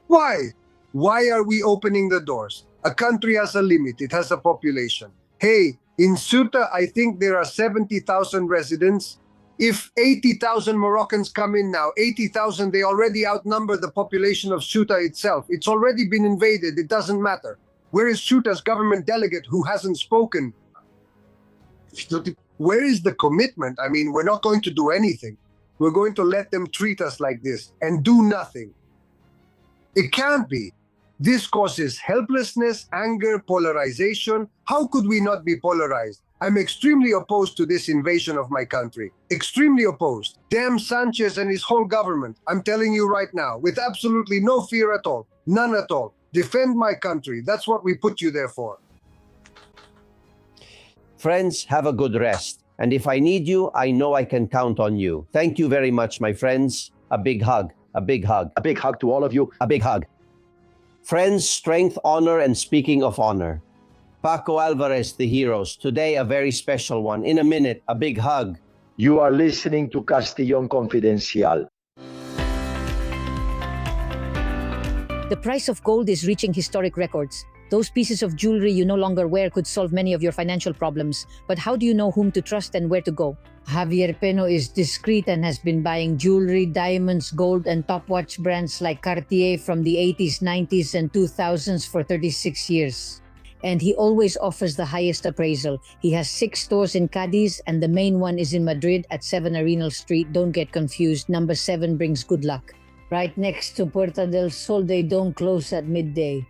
Why are we opening the doors? A country has a limit. It has a population. Hey, in Ceuta, I think there are 70,000 residents. If 80,000 Moroccans come in now, 80,000, they already outnumber the population of Ceuta itself. It's already been invaded. It doesn't matter. Where is Ceuta's government delegate who hasn't spoken? Where is the commitment? I mean, we're not going to do anything. We're going to let them treat us like this and do nothing. It can't be. This causes helplessness, anger, polarization. How could we not be polarized? I'm extremely opposed to this invasion of my country. Extremely opposed. Damn Sanchez and his whole government. I'm telling you right now, with absolutely no fear at all. None at all. Defend my country. That's what we put you there for. Friends, have a good rest. And if I need you, I know I can count on you. Thank you very much, my friends. A big hug. A big hug. A big hug to all of you. A big hug. Friends, strength, honor, and speaking of honor. PACO Álvarez, the heroes. Today, a very special one. In a minute, a big hug. You are listening to Castillon Confidencial. The price of gold is reaching historic records. Those pieces of jewelry you no longer wear could solve many of your financial problems. But how do you know whom to trust and where to go? Javier Peno is discreet and has been buying jewelry, diamonds, gold, and top watch brands like Cartier from the 80s, 90s, and 2000s for 36 years. And he always offers the highest appraisal. He has 6 stores in Cadiz, and the main one is in Madrid at 7 Arenal Street. Don't get confused. Number 7 brings good luck. Right next to Puerta del Sol, they don't close at midday.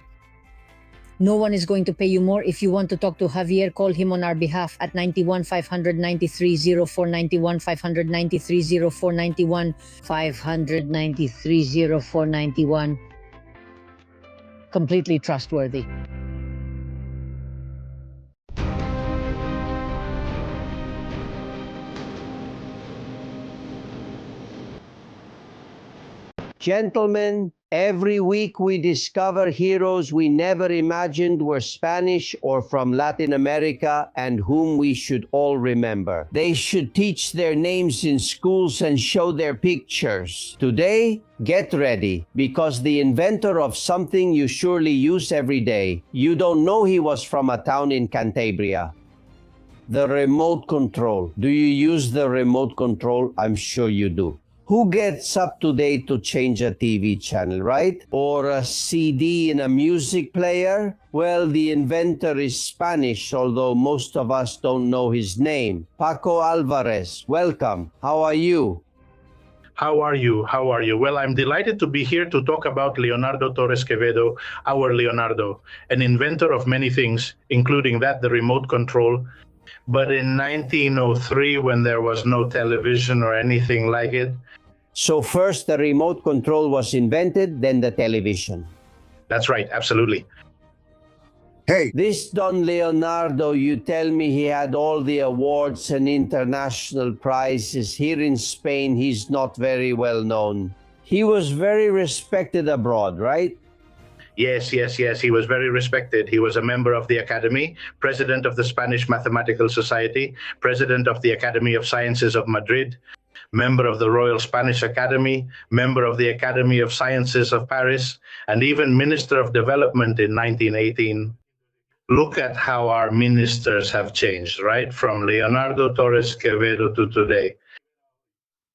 No one is going to pay you more. If you want to talk to Javier, call him on our behalf at 91 593 0491 593 0491 593 0491. Completely trustworthy. Gentlemen, every week we discover heroes we never imagined were Spanish or from Latin America and whom we should all remember. They should teach their names in schools and show their pictures. Today, get ready, because the inventor of something you surely use every day, you don't know he was from a town in Cantabria. The remote control. Do you use the remote control? I'm sure you do. Who gets up today to change a TV channel, right? Or a CD in a music player? Well, the inventor is Spanish, although most of us don't know his name. PACO Álvarez, welcome. How are you? How are you? Well, I'm delighted to be here to talk about Leonardo Torres Quevedo, our Leonardo, an inventor of many things, including the remote control. But in 1903, when there was no television or anything like it. So first the remote control was invented, then the television. That's right, absolutely. Hey. This Don Leonardo, you tell me he had all the awards and international prizes. Here in Spain, he's not very well known. He was very respected abroad, right? Yes, yes, yes. He was very respected. He was a member of the Academy, president of the Spanish Mathematical Society, president of the Academy of Sciences of Madrid, member of the Royal Spanish Academy, member of the Academy of Sciences of Paris, and even Minister of Development in 1918. Look at how our ministers have changed, right? From Leonardo Torres Quevedo to today.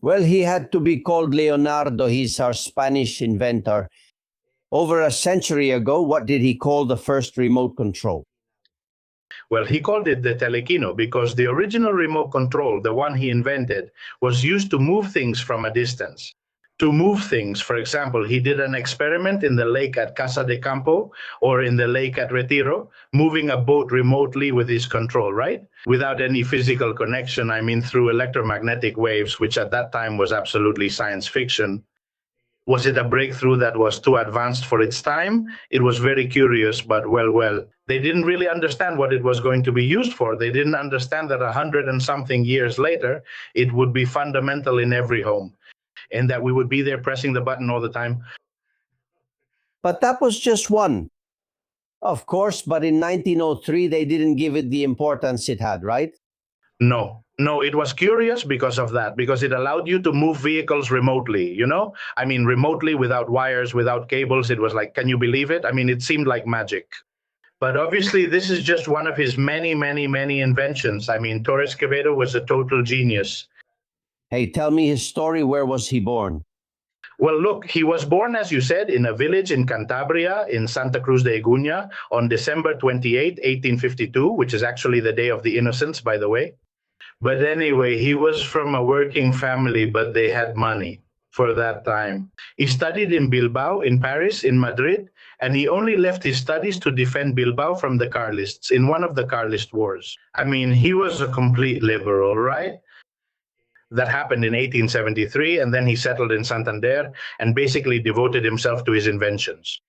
Well, he had to be called Leonardo. He's our Spanish inventor. Over a century ago, what did he call the first remote control? Well, he called it the telequino because the original remote control, the one he invented, was used to move things from a distance. To move things, for example, he did an experiment in the lake at Casa de Campo or in the lake at Retiro, moving a boat remotely with his control, right? Without any physical connection, I mean through electromagnetic waves, which at that time was absolutely science fiction. Was it a breakthrough that was too advanced for its time? It was very curious, but well, they didn't really understand what it was going to be used for. They didn't understand that 100 and something years later, it would be fundamental in every home and that we would be there pressing the button all the time. But that was just one. Of course, but in 1903, they didn't give it the importance it had, right? No, it was curious because of that, because it allowed you to move vehicles remotely, you know? I mean, remotely without wires, without cables. It was like, can you believe it? I mean, it seemed like magic. But obviously, this is just one of his many inventions. I mean, Torres Quevedo was a total genius. Hey, tell me his story. Where was he born? Well, look, he was born, as you said, in a village in Cantabria, in Santa Cruz de Iguña, on December 28, 1852, which is actually the Day of the Innocents, by the way. But anyway, he was from a working family, but they had money for that time. He studied in Bilbao, in Paris, in Madrid, and he only left his studies to defend Bilbao from the Carlists in one of the Carlist wars. I mean, he was a complete liberal, right? That happened in 1873, and then he settled in Santander and basically devoted himself to his inventions.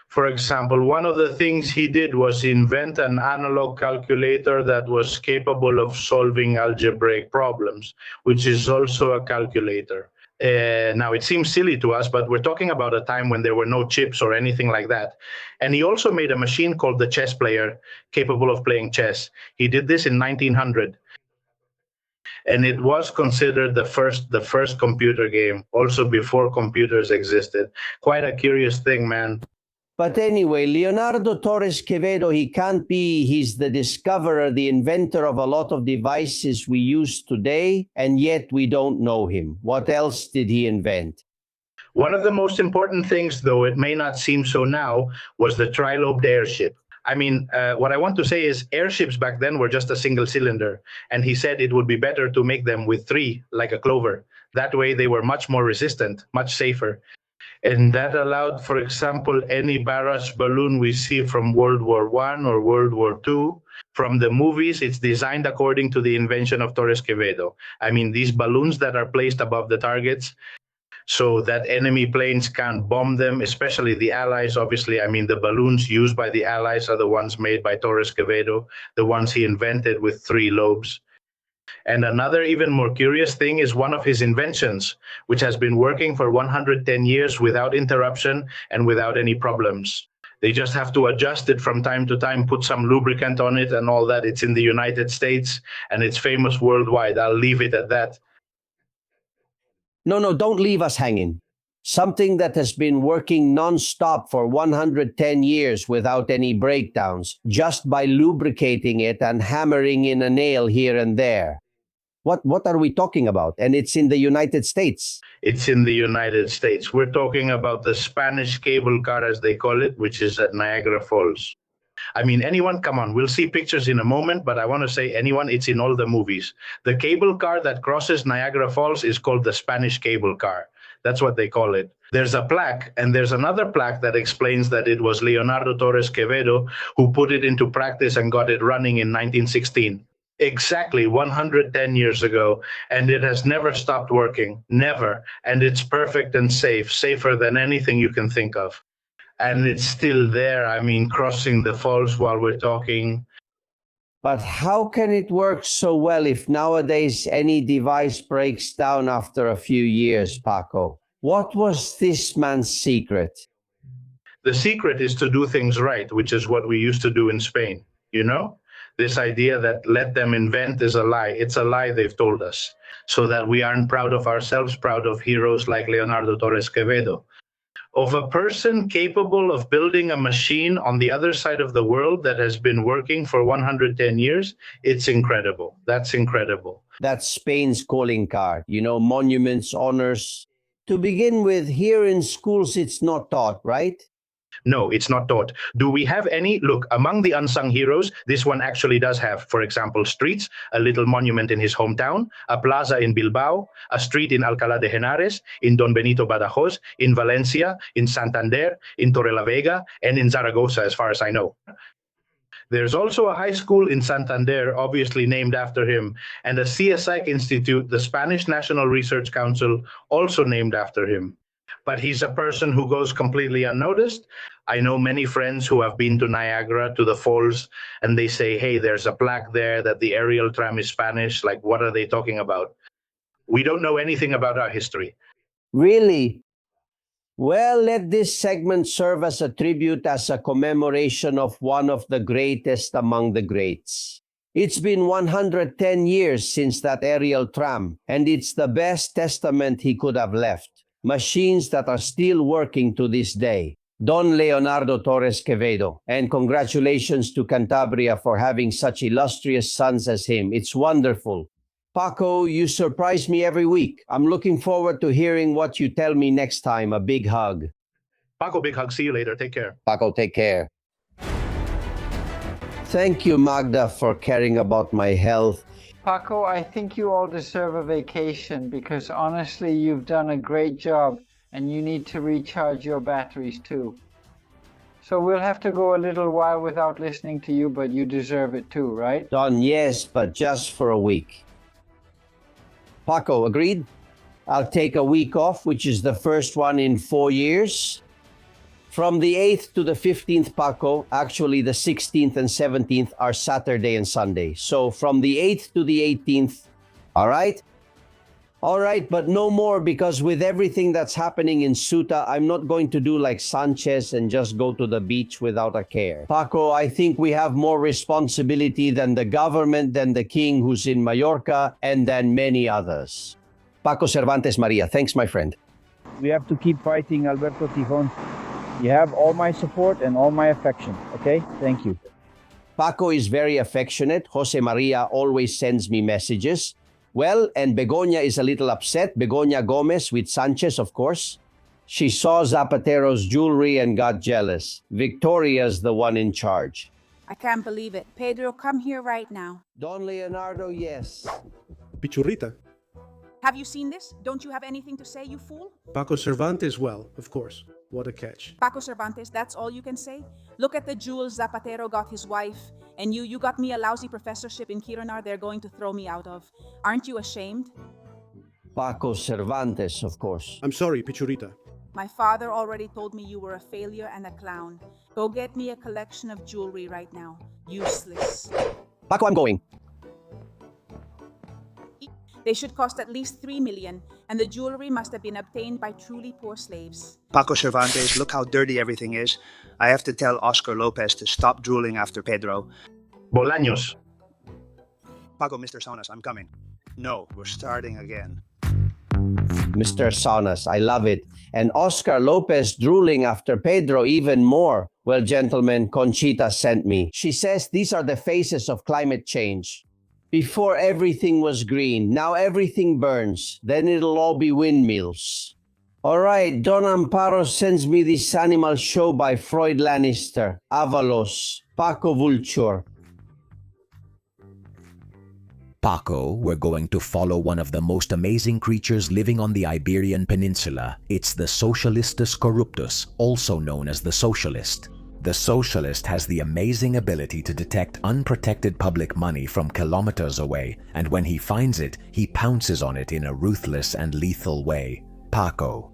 For example, one of the things he did was invent an analog calculator that was capable of solving algebraic problems, which is also a calculator. Now, it seems silly to us, but we're talking about a time when there were no chips or anything like that. And he also made a machine called the chess player, capable of playing chess. He did this in 1900. And it was considered the first computer game, also before computers existed. Quite a curious thing, man. But anyway, Leonardo Torres Quevedo, he's the discoverer, the inventor of a lot of devices we use today, and yet we don't know him. What else did he invent? One of the most important things, though it may not seem so now, was the tri-lobed airship. I mean, what I want to say is airships back then were just a single cylinder, and he said it would be better to make them with three, like a clover. That way they were much more resistant, much safer. And that allowed, for example, any barrage balloon we see from World War I or World War II, from the movies, it's designed according to the invention of Torres Quevedo. I mean, these balloons that are placed above the targets so that enemy planes can't bomb them, especially the Allies, obviously. I mean, the balloons used by the Allies are the ones made by Torres Quevedo, the ones he invented with three lobes. And another even more curious thing is one of his inventions, which has been working for 110 years without interruption and without any problems. They just have to adjust it from time to time, put some lubricant on it and all that. It's in the United States and it's famous worldwide. I'll leave it at that. No, don't leave us hanging. Something that has been working non-stop for 110 years without any breakdowns, just by lubricating it and hammering in a nail here and there. What are we talking about? And it's in the United States. It's in the United States. We're talking about the Spanish cable car, as they call it, which is at Niagara Falls. I mean, anyone, come on, we'll see pictures in a moment, but I want to say anyone, it's in all the movies. The cable car that crosses Niagara Falls is called the Spanish cable car. That's what they call it. There's a plaque, and there's another plaque that explains that it was Leonardo Torres Quevedo who put it into practice and got it running in 1916. Exactly 110 years ago, and it has never stopped working, never. And it's perfect and safe, safer than anything you can think of. And it's still there, I mean, crossing the falls while we're talking. But how can it work so well if nowadays any device breaks down after a few years, PACO? What was this man's secret? The secret is to do things right, which is what we used to do in Spain, you know? This idea that let them invent is a lie. It's a lie they've told us, so that we aren't proud of ourselves, proud of heroes like Leonardo Torres Quevedo. Of a person capable of building a machine on the other side of the world that has been working for 110 years, it's incredible. That's incredible. That's Spain's calling card, monuments, honors. To begin with, here in schools, it's not taught, right? No, it's not taught. Do we have any? Look, among the unsung heroes, this one actually does have, for example, streets, a little monument in his hometown, a plaza in Bilbao, a street in Alcalá de Henares, in Don Benito Badajoz, in Valencia, in Santander, in Torrelavega, and in Zaragoza, as far as I know. There's also a high school in Santander, obviously named after him, and a CSIC Institute, the Spanish National Research Council, also named after him. But he's a person who goes completely unnoticed. I know many friends who have been to Niagara, to the falls, and they say, hey, there's a plaque there that the aerial tram is Spanish. Like, what are they talking about? We don't know anything about our history. Really? Well, let this segment serve as a tribute, as a commemoration of one of the greatest among the greats. It's been 110 years since that aerial tram, and it's the best testament he could have left. Machines that are still working to this day. Don Leonardo Torres Quevedo, and congratulations to Cantabria for having such illustrious sons as him. It's wonderful. Paco, you surprise me every week. I'm looking forward to hearing what you tell me next time. A big hug. Paco, big hug. See you later. Take care. Paco, take care. Thank you, Magda, for caring about my health. Paco, I think you all deserve a vacation because honestly, you've done a great job and you need to recharge your batteries too. So we'll have to go a little while without listening to you, but you deserve it too, right? Don, yes, but just for a week. Paco, agreed? I'll take a week off, which is the first one in 4 years. From the 8th to the 15th, Paco, actually the 16th and 17th are Saturday and Sunday. So from the 8th to the 18th, all right? All right, but no more, because with everything that's happening in Ceuta, I'm not going to do like Sanchez and just go to the beach without a care. Paco, I think we have more responsibility than the government, than the king who's in Mallorca, and than many others. Paco Cervantes Maria, thanks, my friend. We have to keep fighting, Alberto Tijon. You have all my support and all my affection, okay? Thank you. Paco is very affectionate. Jose Maria always sends me messages. Well, and Begoña is a little upset. Begoña Gomez with Sanchez, of course. She saw Zapatero's jewelry and got jealous. Victoria's the one in charge. I can't believe it. Pedro, come here right now. Don Leonardo, yes. Pichurrita. Have you seen this? Don't you have anything to say, you fool? Paco Cervantes, well, of course. What a catch. Paco Cervantes, that's all you can say? Look at the jewels Zapatero got his wife, and you got me a lousy professorship in Quirona they're going to throw me out of. Aren't you ashamed? Paco Cervantes, of course. I'm sorry, Pichurrita. My father already told me you were a failure and a clown. Go get me a collection of jewelry right now. Useless. Paco, I'm going. They should cost at least 3 million, and the jewelry must have been obtained by truly poor slaves. Paco Cervantes, look how dirty everything is. I have to tell Oscar Lopez to stop drooling after Pedro. Bolaños. Paco, Mr. Saunas, I'm coming. No, we're starting again. Mr. Saunas, I love it. And Oscar Lopez drooling after Pedro even more. Well, gentlemen, Conchita sent me. She says these are the faces of climate change. Before everything was green, now everything burns. Then it'll all be windmills. All right, Don Amparo sends me this animal show by Freud Lannister, Avalos, Paco Vulture. Paco, we're going to follow one of the most amazing creatures living on the Iberian Peninsula. It's the Socialistus corruptus, also known as the Socialist. The Socialist has the amazing ability to detect unprotected public money from kilometers away, and when he finds it, he pounces on it in a ruthless and lethal way. Paco.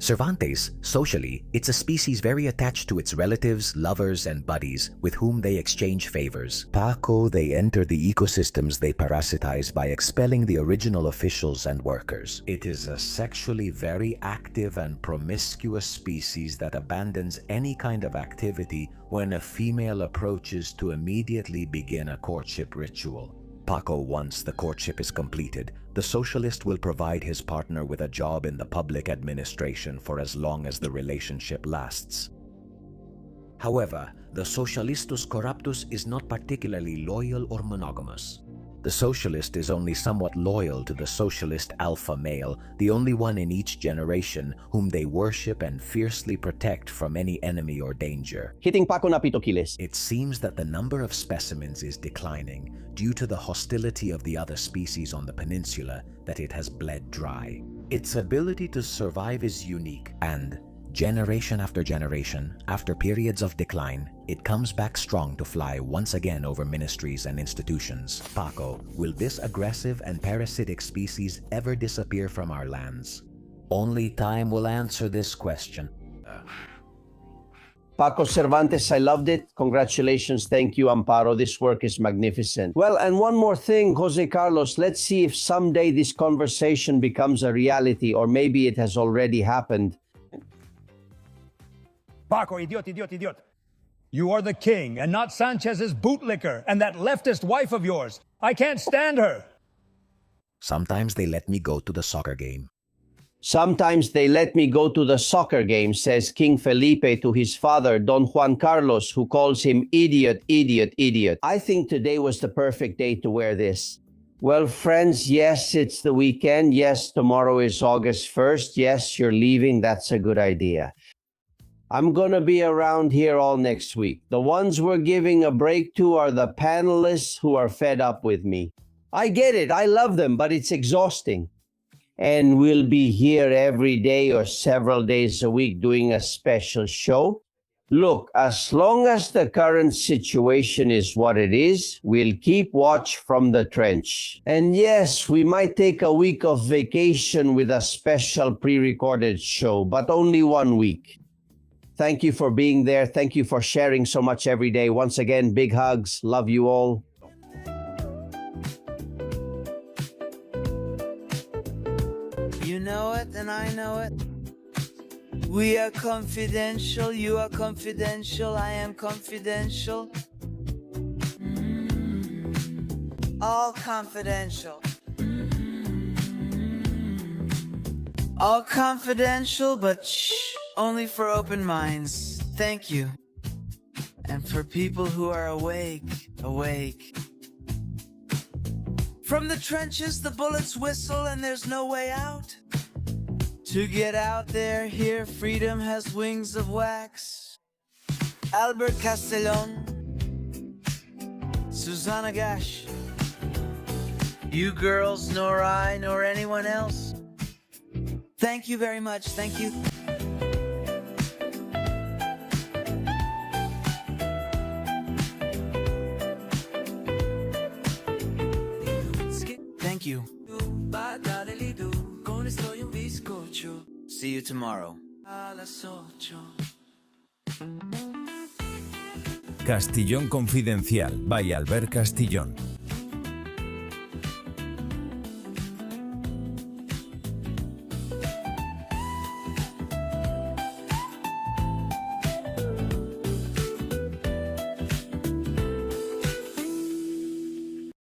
Cervantes, socially, it's a species very attached to its relatives, lovers, and buddies with whom they exchange favors. PACO, they enter the ecosystems they parasitize by expelling the original officials and workers. It is a sexually very active and promiscuous species that abandons any kind of activity when a female approaches to immediately begin a courtship ritual. PACO, once the courtship is completed, the socialist will provide his partner with a job in the public administration for as long as the relationship lasts. However, the Socialistus Corruptus is not particularly loyal or monogamous. The socialist is only somewhat loyal to the socialist alpha male, the only one in each generation whom they worship and fiercely protect from any enemy or danger. Hitting PACO na pitokiles. It seems that the number of specimens is declining due to the hostility of the other species on the peninsula that it has bled dry. Its ability to survive is unique, and generation after generation, after periods of decline, it comes back strong to fly once again over ministries and institutions. PACO, will this aggressive and parasitic species ever disappear from our lands? Only time will answer this question. Paco Cervantes, I loved it. Congratulations. Thank you, Amparo. This work is magnificent. Well, and one more thing, Jose Carlos, let's see if someday this conversation becomes a reality, or maybe it has already happened. Paco, idiot. You are the king and not Sanchez's bootlicker and that leftist wife of yours. I can't stand her. Sometimes they let me go to the soccer game. Sometimes they let me go to the soccer game, says King Felipe to his father, Don Juan Carlos, who calls him idiot. I think today was the perfect day to wear this. Well, friends, yes, it's the weekend. Yes, tomorrow is August 1st. Yes, you're leaving. That's a good idea. I'm going to be around here all next week. The ones we're giving a break to are the panelists who are fed up with me. I get it. I love them, but it's exhausting. And we'll be here every day or several days a week doing a special show. Look, as long as the current situation is what it is, we'll keep watch from the trench. And yes, we might take a week of vacation with a special pre-recorded show, but only 1 week. Thank you for being there. Thank you for sharing so much every day. Once again, big hugs. Love you all. You know it and I know it. We are confidential, you are confidential, I am confidential. All confidential. All confidential, but shh, only for open minds. Thank you. And for people who are awake. From the trenches, the bullets whistle and there's no way out. To get out there, here freedom has wings of wax. Albert Castellon, Susanna Gash, you girls, nor I, nor anyone else. Thank you very much, thank you. Thank you. See you tomorrow. Castillón Confidencial by Albert Castillón.